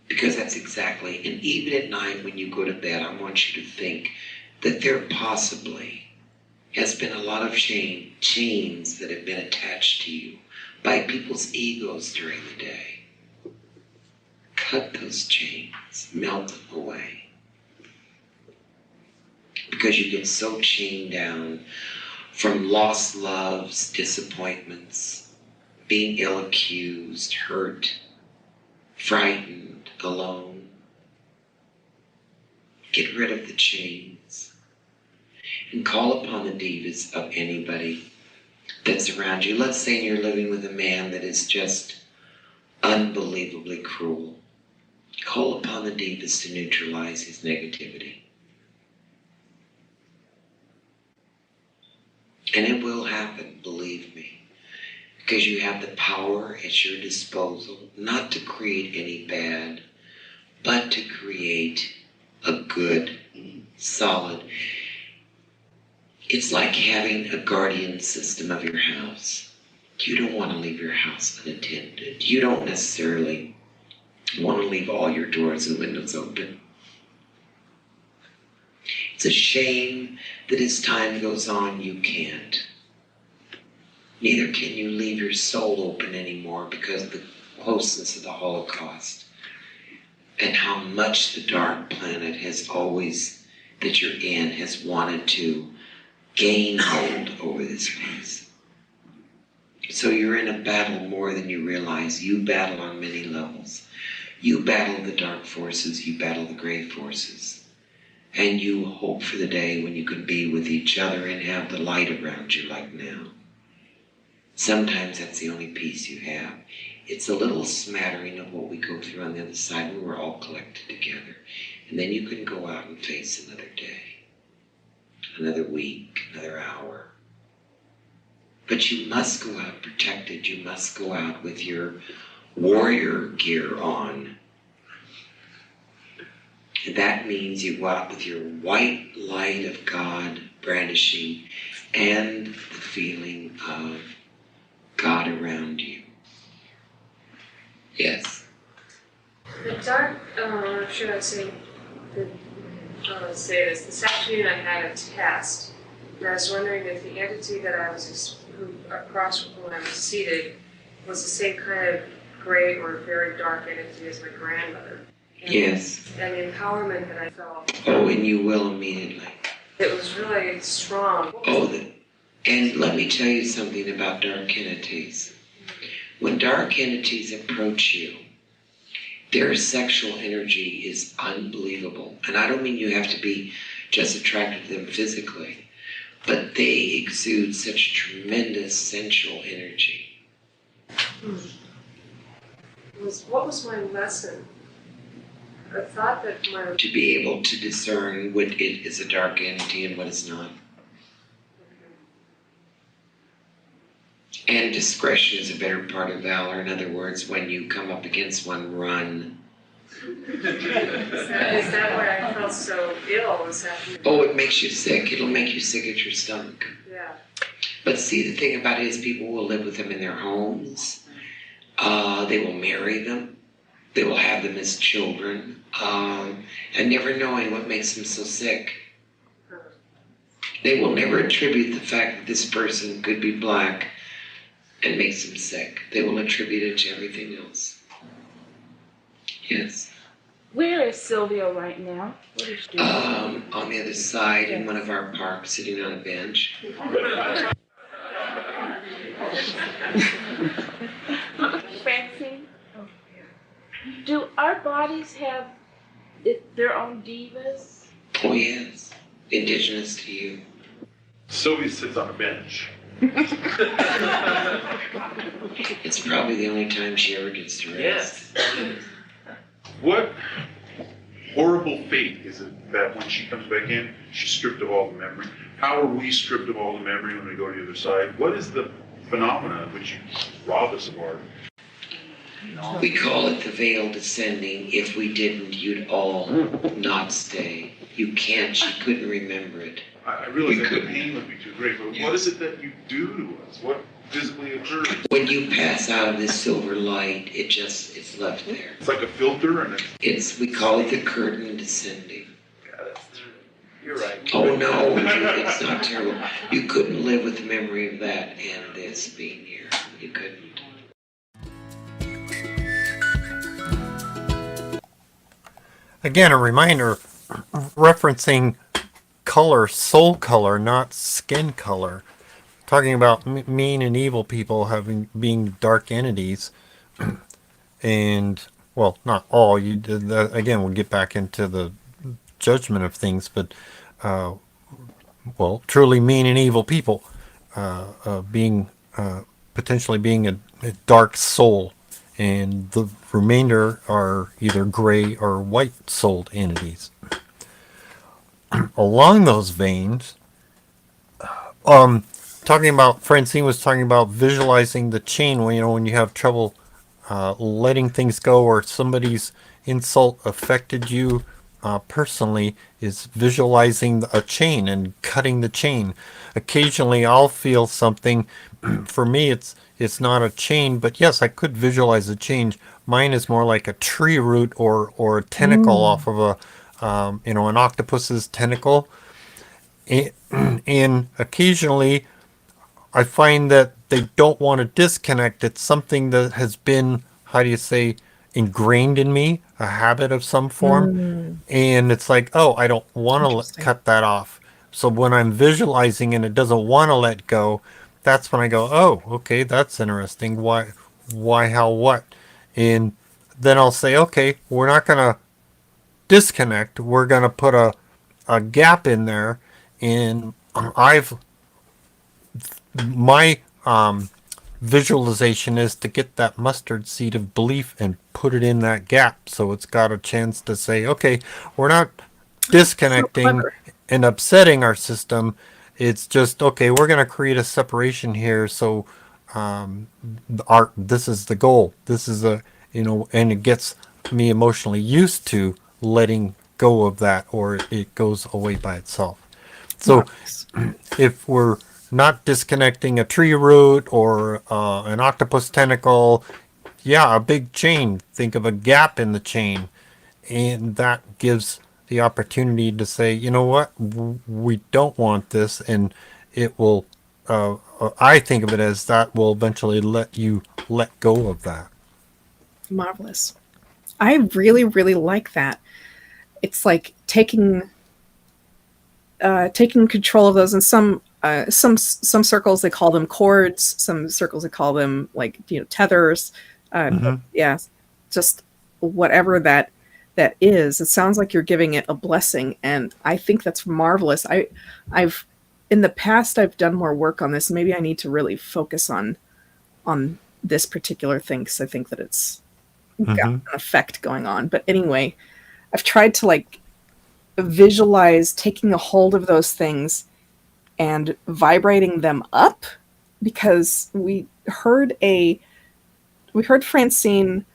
Because that's exactly, and even at night when you go to bed, I want you to think that there possibly has been a lot of chains that have been attached to you by people's egos during the day. Cut those chains, melt them away. Because you get so chained down from lost loves, disappointments, being ill-accused, hurt, frightened, alone. Get rid of the chains and call upon the Devas of anybody that's around you. Let's say you're living with a man that is just unbelievably cruel. Call upon the Devas to neutralize his negativity. And it will happen, believe me, because you have the power at your disposal not to create any bad, but to create a good, solid. It's like having a guardian system of your house. You don't want to leave your house unattended. You don't necessarily want to leave all your doors and windows open. It's a shame that as time goes on, you can't. Neither can you leave your soul open anymore because of the closeness of the Holocaust and how much the dark planet has always, that you're in, has wanted to gain hold over this place. So you're in a battle more than you realize. You battle on many levels. You battle the dark forces, you battle the gray forces. And you hope for the day when you can be with each other and have the light around you like now. Sometimes that's the only peace you have. It's a little smattering of what we go through on the other side when we're all collected together. And then you can go out and face another day, another week, another hour. But you must go out protected. You must go out with your warrior gear on. And that means you go out with your white light of God brandishing and the feeling of God around you. Yes? The dark, should I say, say this, this afternoon I had a test, and I was wondering if the entity that I was across from when I was seated was the same kind of gray or very dark entity as my grandmother. And, yes. And the empowerment that I felt. Oh, and you will immediately. It was really strong. And let me tell you something about dark entities. When dark entities approach you, their sexual energy is unbelievable. And I don't mean you have to be just attracted to them physically, but they exude such tremendous sensual energy. What was my lesson? I thought that to be able to discern what it is a dark entity and what is not. And discretion is a better part of valor. In other words, when you come up against one, run. Is that why I felt so ill? Oh, it makes you sick. It'll make you sick at your stomach. Yeah. But see, the thing about it is people will live with them in their homes. They will marry them. They will have them as children. And never knowing what makes them so sick. They will never attribute the fact that this person could be black and makes them sick. They will attribute it to everything else. Yes. Where is Sylvia right now? What is she doing? On the other side in one of our parks, sitting on a bench. Francine, do our bodies have their own devas? Oh, yes. Indigenous to you. Sylvia sits on a bench. It's probably the only time she ever gets to rest. What horrible fate is it that when she comes back in, she's stripped of all the memory? How are we stripped of all the memory when we go to the other side? What is the phenomena which you rob us of our? We call it the veil descending. If we didn't, you'd all not stay. You can't. She couldn't remember it. I realize that the pain would be too great, but what is it that you do to us? What physically occurs? When you pass out of this silver light, it's left there. It's like a filter, and We call it the curtain descending. God, that's true. You're right. Oh no, it's not terrible. You couldn't live with the memory of that and this being here. You couldn't. Again, a reminder, referencing color, soul color, not skin color. Talking about mean and evil people being dark entities. And, well, not all. Again, we'll get back into the judgment of things, but, truly mean and evil people potentially being a dark soul. And the remainder are either gray or white-souled entities. Along those veins, Francine was talking about visualizing the chain when you have trouble letting things go, or somebody's insult affected you personally, is visualizing a chain and cutting the chain. Occasionally I'll feel something. For me, it's not a chain, but yes, I could visualize a chain. Mine is more like a tree root or a tentacle off of an octopus's tentacle. And occasionally I find that they don't want to disconnect. It's something that has been, ingrained in me, a habit of some form. And it's like, oh, I don't want to cut that off. So when I'm visualizing and it doesn't want to let go, that's when I go, oh, okay, that's interesting. Why, how, what? And then I'll say, okay, we're not going to disconnect. We're going to put a gap in there. And my visualization is to get that mustard seed of belief and put it in that gap. So it's got a chance to say, okay, we're not disconnecting and upsetting our system. It's just, okay, we're going to create a separation here. So this is the goal. This is and it gets me emotionally used to letting go of that, or it goes away by itself. So if we're not disconnecting a tree root or an octopus tentacle, a big chain. Think of a gap in the chain. And that gives the opportunity to say, you know what, we don't want this, and it will, I think of it as that will eventually let you let go of that. Marvelous. I really, really like that. It's like taking control of those. In some circles they call them cords. Some circles they call them tethers. Just whatever that is. It sounds like you're giving it a blessing, and I think that's marvelous. I've in the past I've done more work on this. Maybe I need to really focus on this particular thing, because I think that it's got an effect going on. But anyway, I've tried to visualize taking a hold of those things and vibrating them up, because we heard Francine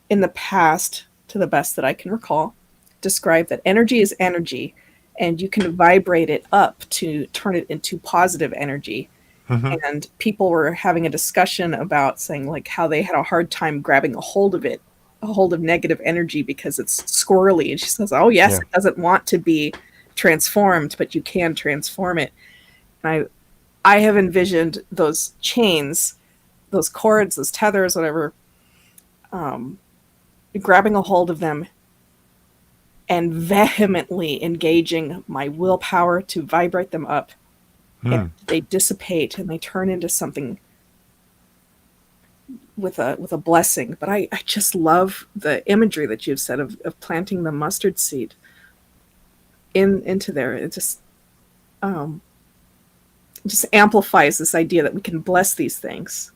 in the past, to the best that I can recall, describe that energy is energy, and you can vibrate it up to turn it into positive energy. And people were having a discussion about saying how they had a hard time grabbing a hold of negative energy because it's squirrely. And she says, oh yes, it doesn't want to be transformed, but you can transform it. And I have envisioned those chains, those cords, those tethers, whatever, grabbing a hold of them and vehemently engaging my willpower to vibrate them up. And they dissipate and they turn into something with a blessing. But I just love the imagery that you've said of planting the mustard seed into there. It just amplifies this idea that we can bless these things,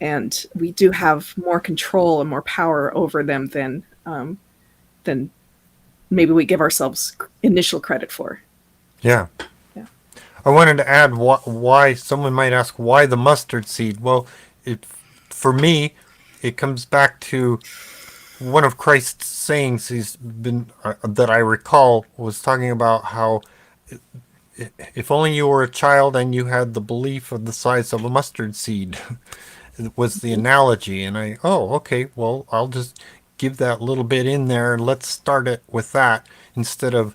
and we do have more control and more power over them than maybe we give ourselves initial credit for. Yeah. Yeah. I wanted to add why someone might ask why the mustard seed. Well, for me, it comes back to one of Christ's sayings. He's been that I recall was talking about how if only you were a child and you had the belief of the size of a mustard seed. It was the analogy, and okay, well, I'll just give that little bit in there, and let's start it with that instead of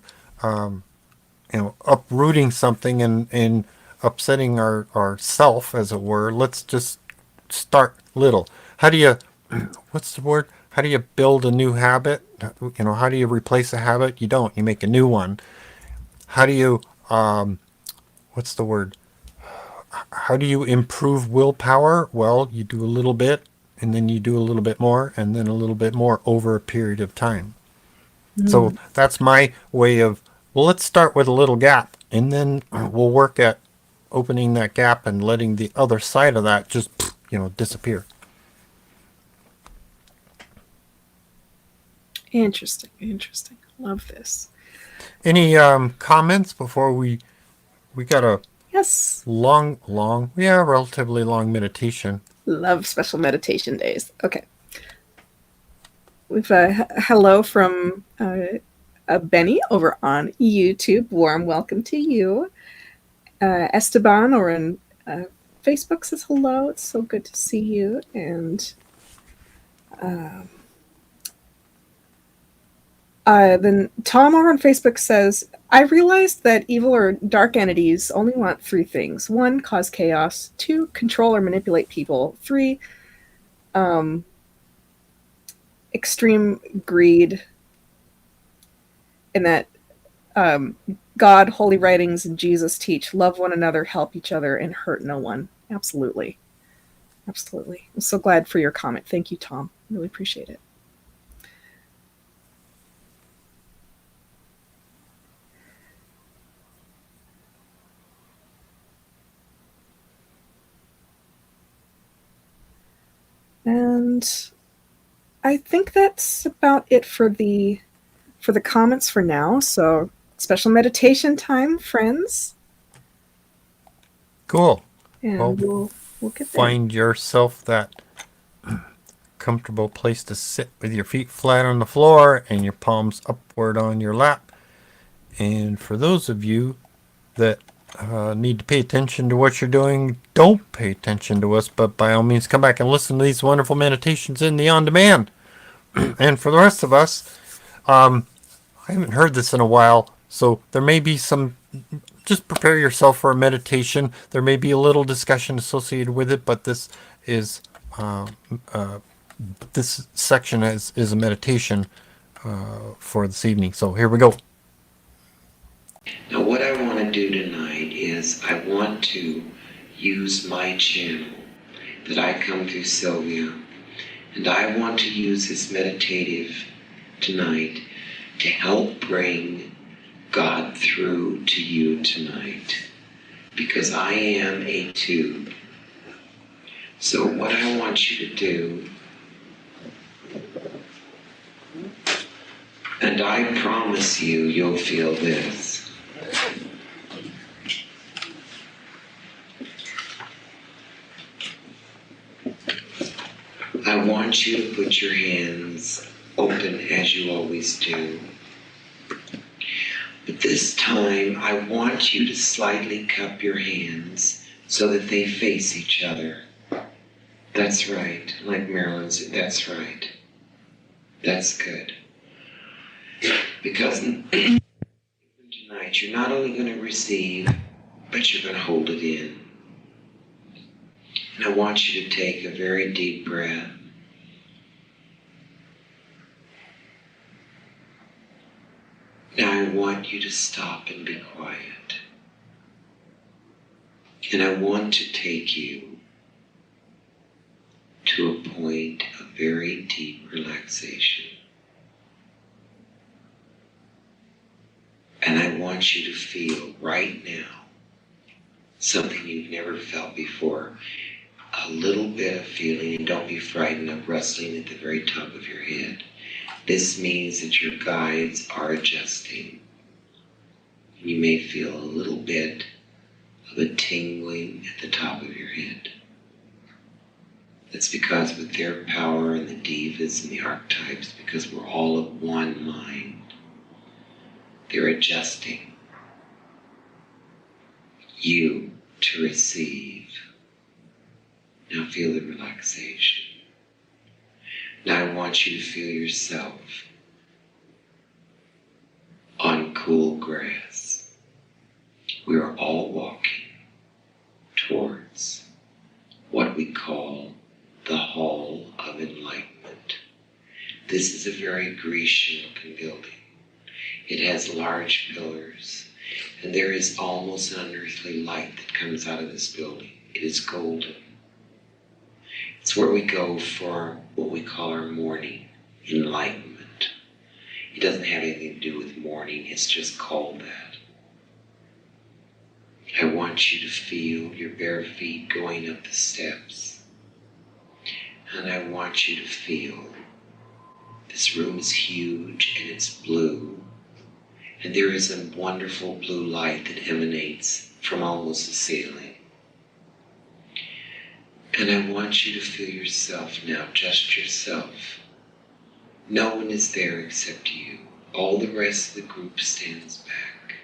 uprooting something and upsetting our self, as it were. Let's just start little. How do you what's the word, how do you build a new habit? How do you replace a habit? You don't, you make a new one. How do you what's the word, how do you improve willpower? Well, you do a little bit, and then you do a little bit more, and then a little bit more over a period of time. So that's my way of, well, let's start with a little gap, and then we'll work at opening that gap and letting the other side of that just, disappear. Interesting. Love this. Any comments before we got a Yes. relatively long meditation. Love special meditation days. Okay. We've a hello from Benny over on YouTube. Warm welcome to you. Esteban over on Facebook says hello. It's so good to see you. And then Tom over on Facebook says, I realized that evil or dark entities only want three things. 1, cause chaos. 2, control or manipulate people. 3, extreme greed. And that God, holy writings, and Jesus teach, love one another, help each other, and hurt no one. Absolutely. Absolutely. I'm so glad for your comment. Thank you, Tom. Really appreciate it. And I think that's about it for the comments for now. So special meditation time, friends. Cool. And Well, we'll get there. Find yourself that comfortable place to sit with your feet flat on the floor and your palms upward on your lap. And for those of you that need to pay attention to what you're doing, don't pay attention to us, but by all means come back and listen to these wonderful meditations in the on-demand. And for the rest of us, I haven't heard this in a while, so there may be some, just prepare yourself for a meditation. There may be a little discussion associated with it, but this is this section is a meditation for this evening. So here we go. Now, what I want to do tonight is I want to use my channel that I come through Sylvia, and I want to use this meditative tonight to help bring God through to you tonight, because I am a tube. So what I want you to do, and I promise you, you'll feel this. I want you to put your hands open as you always do. But this time, I want you to slightly cup your hands so that they face each other. That's right, like Marilyn said, that's right. That's good. Because tonight, you're not only going to receive, but you're going to hold it in. And I want you to take a very deep breath. Now I want you to stop and be quiet. And I want to take you to a point of very deep relaxation. And I want you to feel right now something you've never felt before. A little bit of feeling, and don't be frightened of rustling at the very top of your head. This means that your guides are adjusting. You may feel a little bit of a tingling at the top of your head. That's because with their power and the devas and the archetypes, because we're all of one mind, they're adjusting you to receive. Now feel the relaxation. Now I want you to feel yourself on cool grass. We are all walking towards what we call the Hall of Enlightenment. This is a very Grecian-looking building. It has large pillars, and there is almost an unearthly light that comes out of this building. It is golden. It's where we go for what we call our morning enlightenment. It doesn't have anything to do with morning, it's just called that. I want you to feel your bare feet going up the steps. And I want you to feel this room is huge and it's blue. And there is a wonderful blue light that emanates from almost the ceiling. And I want you to feel yourself now, just yourself. No one is there except you. All the rest of the group stands back.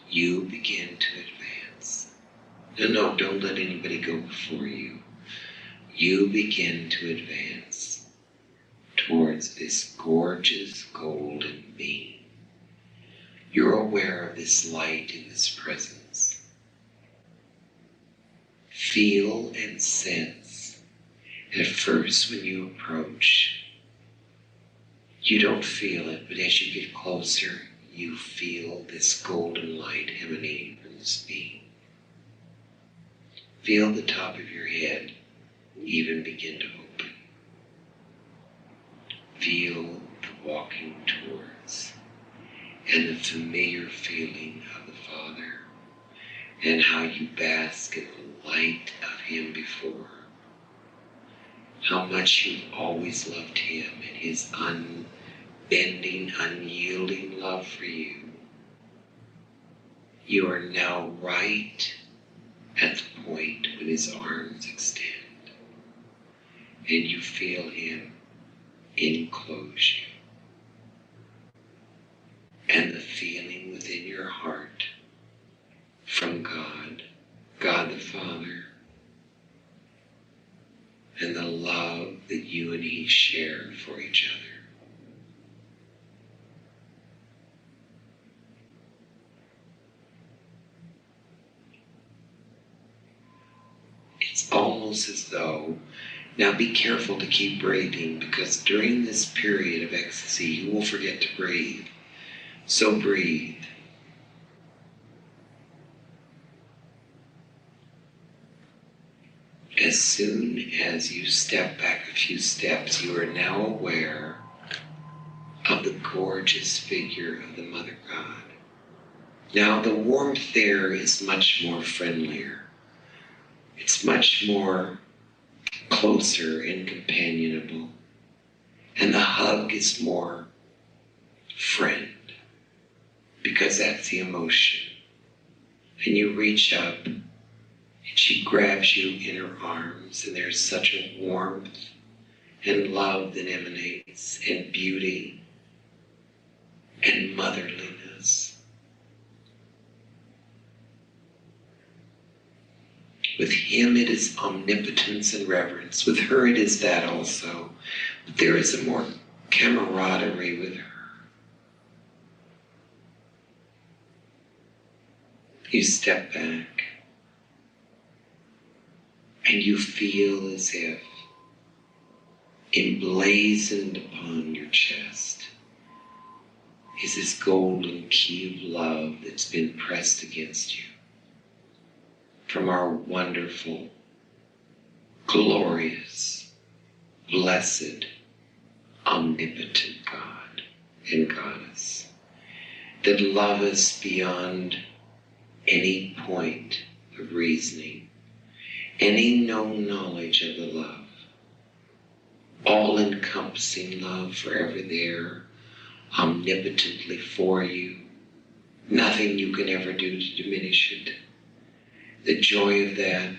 You begin to advance. No, don't let anybody go before you. You begin to advance towards this gorgeous golden beam. You're aware of this light in this presence. Feel and sense. At first, when you approach, you don't feel it, but as you get closer, you feel this golden light emanating from this beam. Feel the top of your head even begin to open. Feel the walking towards and the familiar feeling of the Father and how you bask in the light of Him before. How much you've always loved Him and His unbending, unyielding love for you. You are now right at the point when His arms extend and you feel Him enclose you. And the feeling within your heart from God, God the Father, and the love that you and He share for each other. It's almost as though, now be careful to keep breathing, because during this period of ecstasy you will forget to breathe. So breathe. As soon as you step back a few steps, you are now aware of the gorgeous figure of the Mother God. Now the warmth there is much more friendlier. It's much more closer and companionable. And the hug is more friend, because that's the emotion. And you reach up, and she grabs you in her arms, and there's such a warmth and love that emanates, and beauty and motherliness. With Him it is omnipotence and reverence. With her it is that also. But there is a more camaraderie with her. You step back and you feel as if emblazoned upon your chest is this golden key of love that's been pressed against you from our wonderful glorious, blessed, omnipotent God and Goddess that love us beyond any point of reasoning, any known knowledge of the love, all-encompassing love, forever there, omnipotently for you, nothing you can ever do to diminish it. The joy of that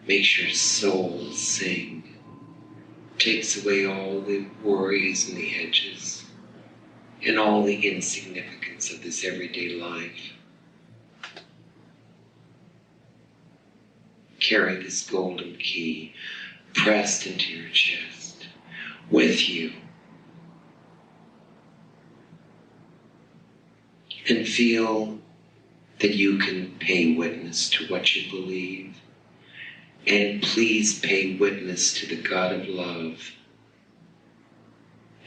makes your soul sing, takes away all the worries and the edges and all the insignificance of this everyday life. Carry this golden key pressed into your chest with you, and feel that you can pay witness to what you believe, and please pay witness to the God of love,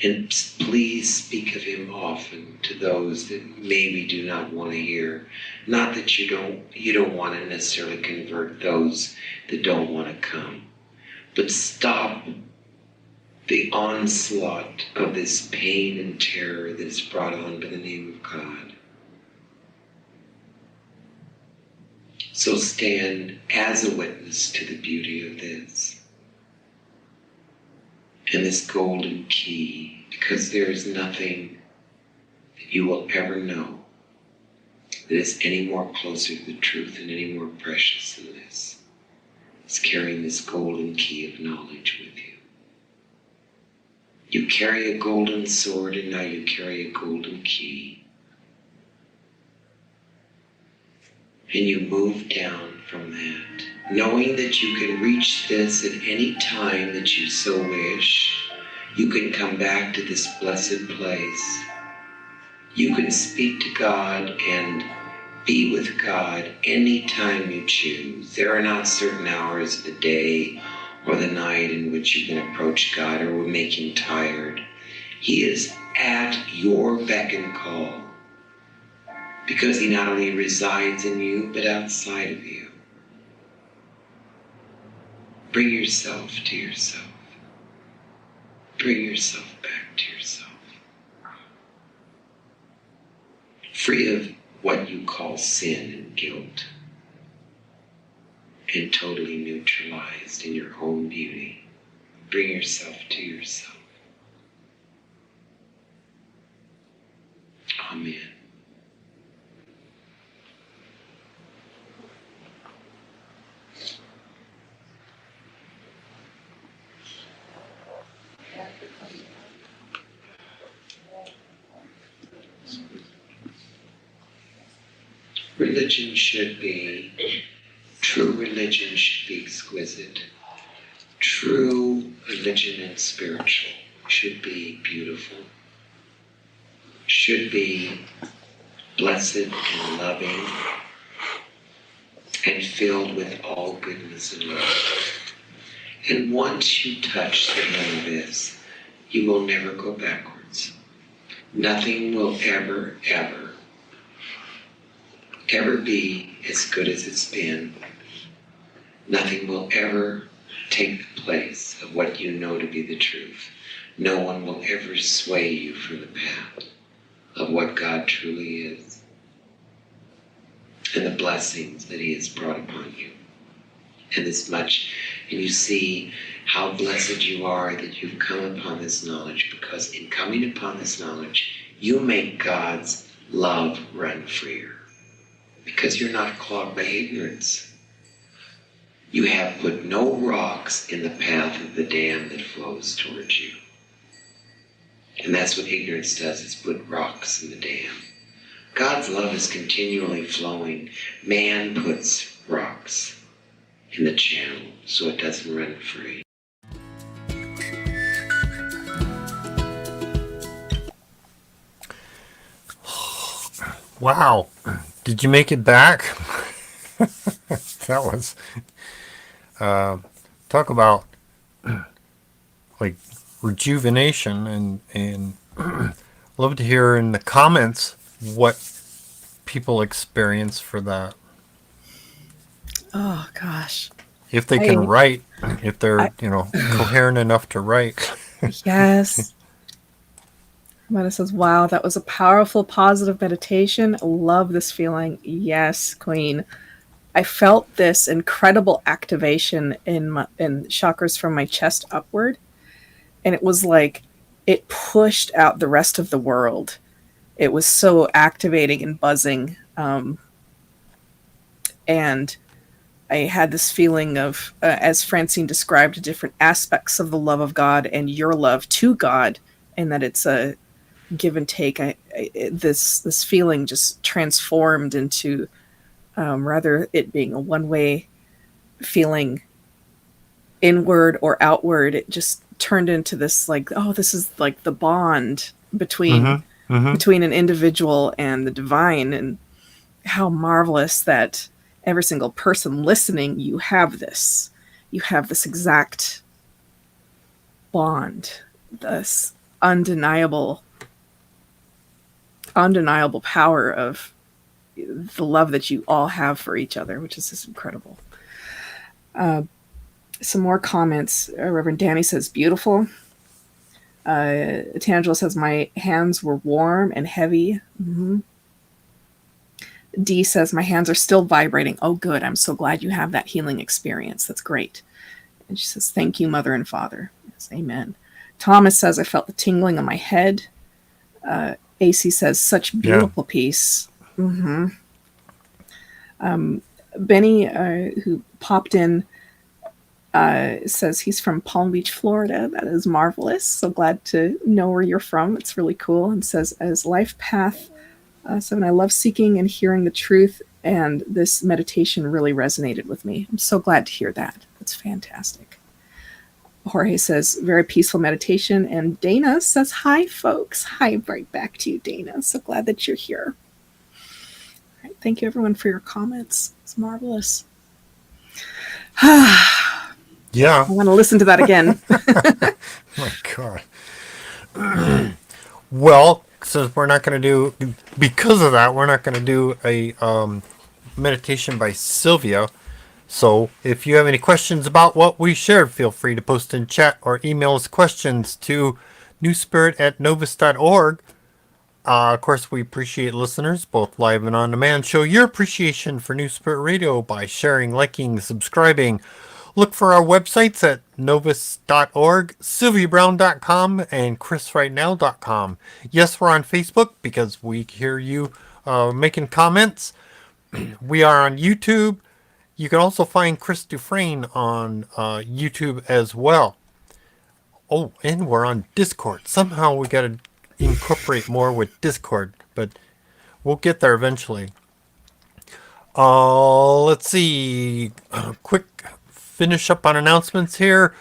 and please speak of him often to those that maybe do not want to hear. Not that you don't want to necessarily convert those that don't want to come, but stop the onslaught of this pain and terror that is brought on by the name of God. So stand as a witness to the beauty of this and this golden key, because there is nothing that you will ever know that is any more closer to the truth and any more precious than this. It's carrying this golden key of knowledge with you. You carry a golden sword, and now you carry a golden key. And you move down from that, knowing that you can reach this at any time that you so wish. You can come back to this blessed place. You can speak to God and be with God any time you choose. There are not certain hours of the day or the night in which you can approach God or will make him tired. He is at your beck and call, because he not only resides in you, but outside of you. Bring yourself to yourself. Bring yourself back to yourself. Free of what you call sin and guilt, and totally neutralized in your own beauty. Bring yourself to yourself. Amen. Religion should be, true religion should be exquisite. True religion and spiritual should be beautiful, should be blessed and loving, and filled with all goodness and love. And once you touch the hem of this, you will never go backwards. Nothing will ever be as good as it's been. Nothing will ever take the place of what you know to be the truth. No one will ever sway you from the path of what God truly is and the blessings that he has brought upon you. And this much, and you see how blessed you are that you've come upon this knowledge, because in coming upon this knowledge, you make God's love run freer. Because you're not clogged by ignorance. You have put no rocks in the path of the dam that flows towards you. And that's what ignorance does, is put rocks in the dam. God's love is continually flowing. Man puts rocks in the channel so it doesn't run free. Wow. Did you make it back? That was talk about like rejuvenation, and love to hear in the comments what people experience for that. Oh gosh. If they can write, if they're, I- coherent enough to write. Yes. Amanda says, wow, that was a powerful, positive meditation. Love this feeling. Yes, Queen. I felt this incredible activation in chakras from my chest upward. And it was like it pushed out the rest of the world. It was so activating and buzzing. And I had this feeling of, as Francine described, different aspects of the love of God and your love to God, and that it's a give and take. This feeling just transformed into, rather it being a one-way feeling inward or outward, it just turned into this like, oh, this is like the bond between between an individual and the divine, and how marvelous that every single person listening, you have this exact bond, this undeniable power of the love that you all have for each other, which is just incredible. Some more comments. Reverend Danny says, beautiful. Tangela says, my hands were warm and heavy. Mm-hmm. Dee says, my hands are still vibrating. Oh, good. I'm so glad you have that healing experience. That's great. And she says, thank you, Mother and Father. Yes, amen. Thomas says, I felt the tingling on my head. AC says, such beautiful peace. Mm-hmm. Benny, who popped in, says he's from Palm Beach, Florida. That is marvelous. So glad to know where you're from. It's really cool. And says, as life path 7, I love seeking and hearing the truth, and this meditation really resonated with me. I'm so glad to hear that. That's fantastic. Jorge says, very peaceful meditation. And Dana says, hi, folks. Hi, right back to you, Dana. So glad that you're here. All right, thank you, everyone, for your comments. It's marvelous. Yeah. I want to listen to that again. My God. Well, since we're not going to do, because of that, we're not going to do a meditation by Sylvia. So if you have any questions about what we shared, feel free to post in chat or email us questions to newspirit@novus.org. Of course, we appreciate listeners, both live and on demand. Show your appreciation for New Spirit Radio by sharing, liking, subscribing. Look for our websites at novus.org, sylviabrowne.com, and chrisrightnow.com. Yes, we're on Facebook because we hear you making comments. We are on YouTube. You can also find Chris Dufresne on YouTube as well. Oh, and we're on Discord. Somehow we got to incorporate more with Discord, but we'll get there eventually. Let's see. Quick finish up on announcements here.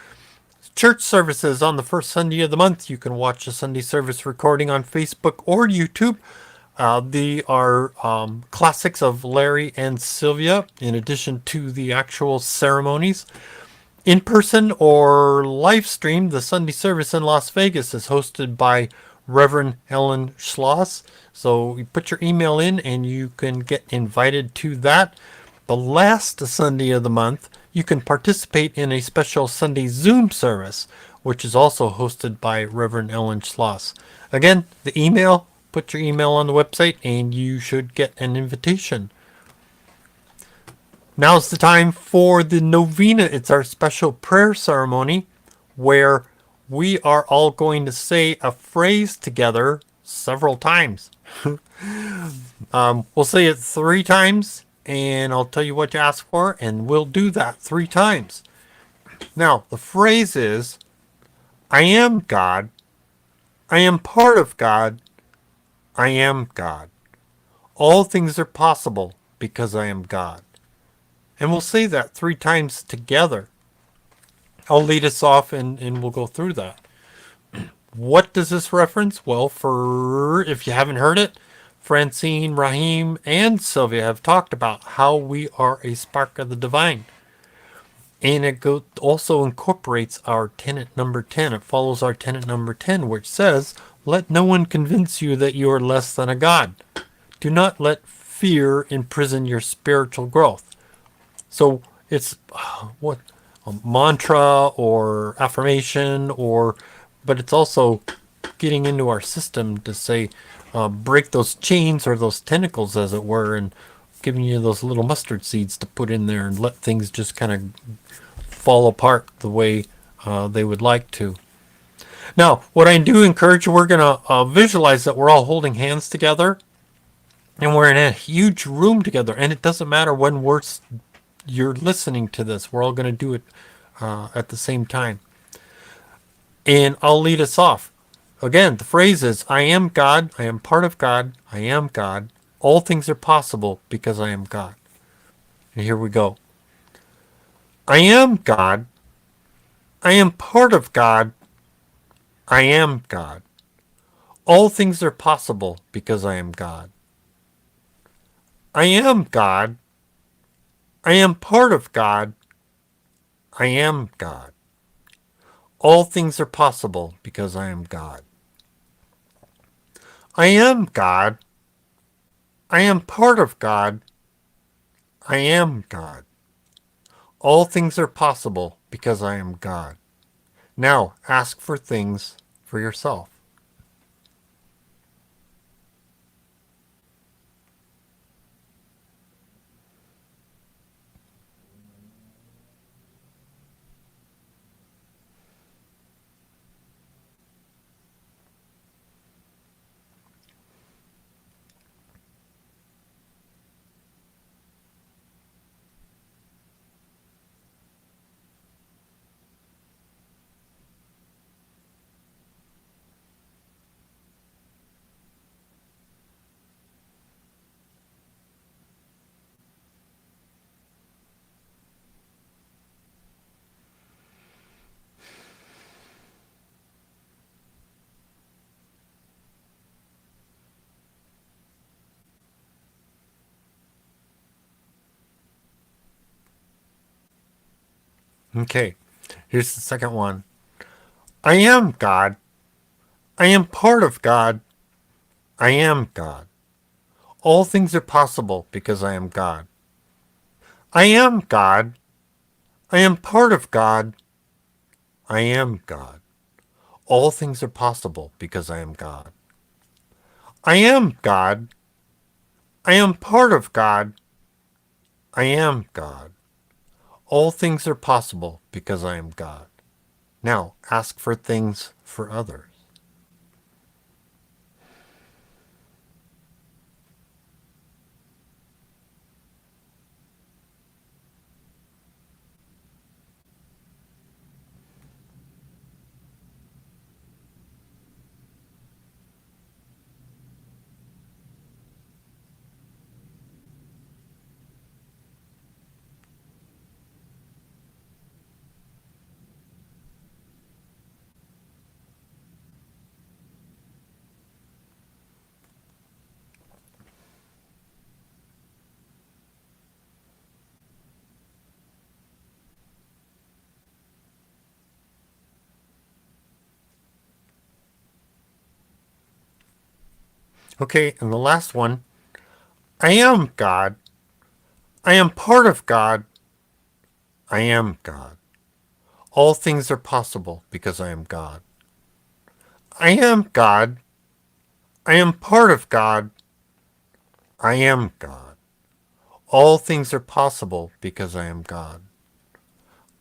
Church services on the first Sunday of the month. You can watch a Sunday service recording on Facebook or YouTube. They are classics of Larry and Sylvia, in addition to the actual ceremonies. In person or live stream, the Sunday service in Las Vegas is hosted by Reverend Ellen Schloss. So you put your email in and you can get invited to that. The last Sunday of the month, you can participate in a special Sunday Zoom service, which is also hosted by Reverend Ellen Schloss. Again, the email, put your email on the website and you should get an invitation. Now's the time for the novena. It's our special prayer ceremony where we are all going to say a phrase together several times. We'll say it 3 times and I'll tell you what to ask for, and we'll do that 3 times. Now, the phrase is, I am God. I am part of God. I am God. All things are possible because I am God. And we'll say that 3 times together. I'll lead us off and we'll go through that. What does this reference? Well, if you haven't heard it, Francine, Rahim, and Sylvia have talked about how we are a spark of the divine. And it also incorporates our tenet number 10. It follows our tenet number 10, which says, let no one convince you that you are less than a God. Do not let fear imprison your spiritual growth. So It's what a mantra or affirmation, but it's also getting into our system to say, break those chains or those tentacles, as it were, and giving you those little mustard seeds to put in there and let things just kind of fall apart the way they would like to. Now, what I do encourage you, we're going to visualize that we're all holding hands together and we're in a huge room together. And it doesn't matter when you're listening to this. We're all going to do it at the same time. And I'll lead us off. Again, the phrase is, I am God, I am part of God, I am God. All things are possible because I am God. And here we go. I am God, I am part of God, I am God. All things are possible because I am God. I am God, I am part of God, I am God. All things are possible because I am God. I am God, I am part of God, I am God. All things are possible because I am God. Now ask for things for yourself. Okay, here's the second one. I am God. I am part of God. I am God. All things are possible because I am God. I am God. I am part of God. I am God. All things are possible because I am God. I am God. I am part of God. I am God. All things are possible because I am God. Now ask for things for others. Okay, and the last one. I am God. I am part of God. I am God. All things are possible because I am God. I am God. I am part of God. I am God. All things are possible because I am God.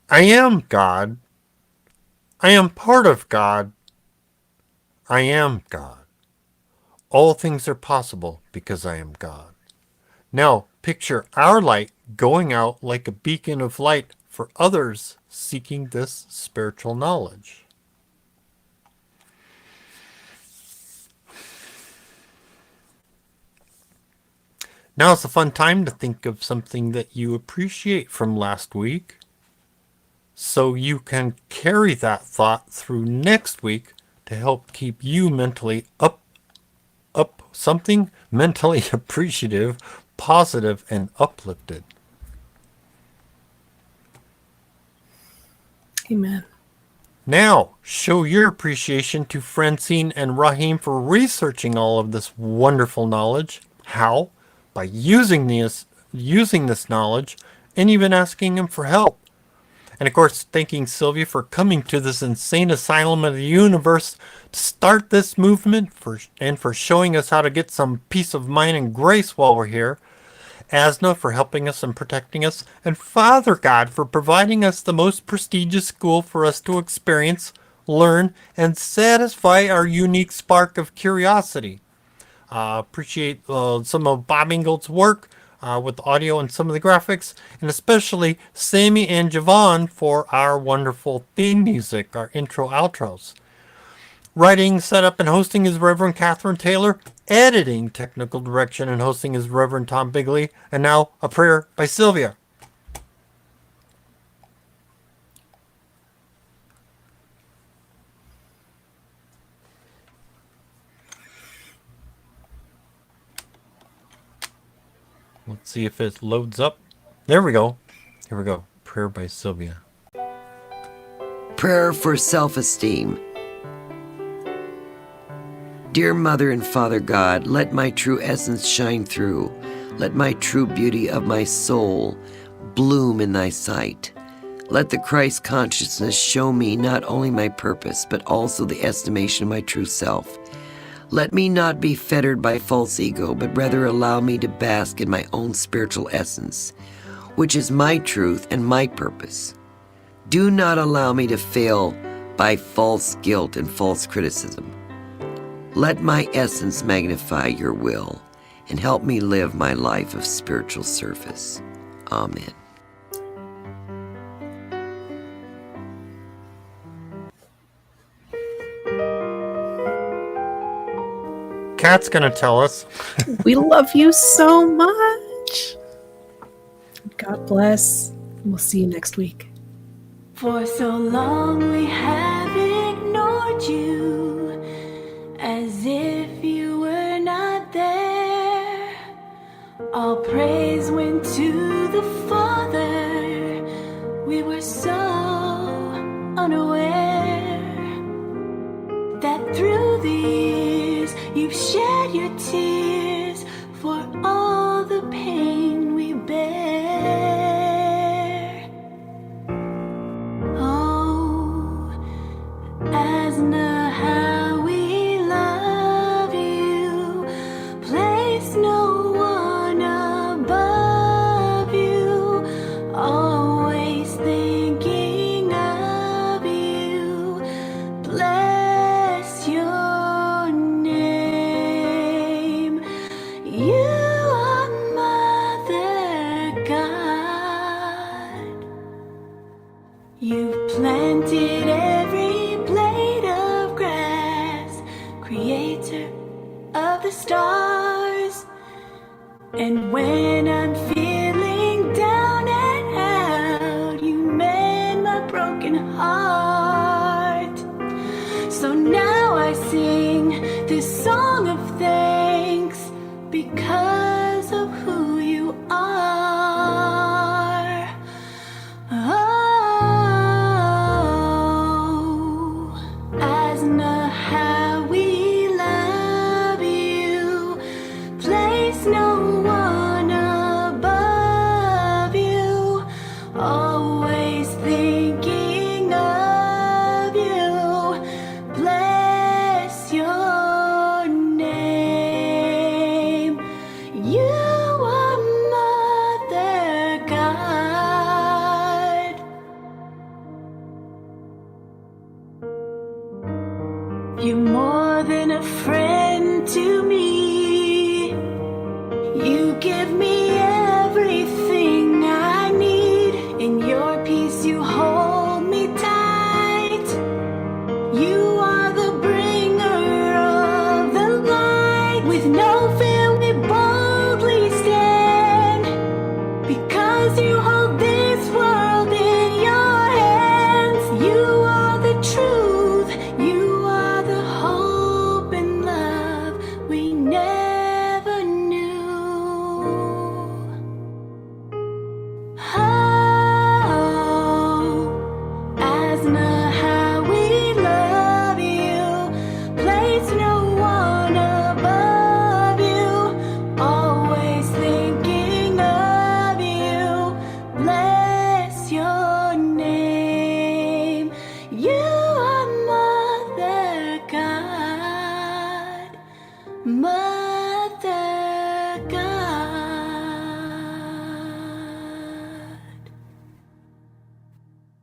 I am God. I am part of God. I am God. All things are possible because I am God. Now picture our light going out like a beacon of light for others seeking this spiritual knowledge. Now's a fun time to think of something that you appreciate from last week so you can carry that thought through next week to help keep you mentally up something mentally appreciative, positive, and uplifted. Amen. Now, show your appreciation to Francine and Rahim for researching all of this wonderful knowledge. How? By using this knowledge and even asking him for help. And of course, thanking Sylvia for coming to this insane asylum of the universe to start this movement and for showing us how to get some peace of mind and grace while we're here. Asna for helping us and protecting us, and Father God for providing us the most prestigious school for us to experience, learn, and satisfy our unique spark of curiosity. Appreciate some of Bob Ingold's work with the audio and some of the graphics, and especially Sammy and Javon for our wonderful theme music, our intro outros. Writing, setup, and hosting is Reverend Catherine Taylor. Editing, technical direction, and hosting is Reverend Tom Bigley. And now, a prayer by Sylvia. Let's see if it loads up. There we go. Here we go. Prayer by Sylvia. Prayer for self-esteem. Dear Mother and Father God, let my true essence shine through. Let my true beauty of my soul bloom in thy sight. Let the Christ consciousness show me not only my purpose, but also the estimation of my true self. Let me not be fettered by false ego, but rather allow me to bask in my own spiritual essence, which is my truth and my purpose. Do not allow me to fail by false guilt and false criticism. Let my essence magnify your will and help me live my life of spiritual service. Amen. Kat's gonna tell us. We love you so much. God bless. We'll see you next week. For so long we have ignored you, as if you were not there. All praise went to the Father. We were so unaware that through the years you've shed your tears for all the pain we bear. Oh, Asna, how we love you. Place no one above you. Always thinking of you. Bless your name. You are Mother God. You've planted every blade of grass, creator of the stars. And when I'm feeling down and out, you mend my broken heart. So now I sing this song of thanks because of who you are. Oh, Asna, how we love you. Place no one above you. Always thinking of you. Bless your name. You are Mother God. You're more than a friend to me.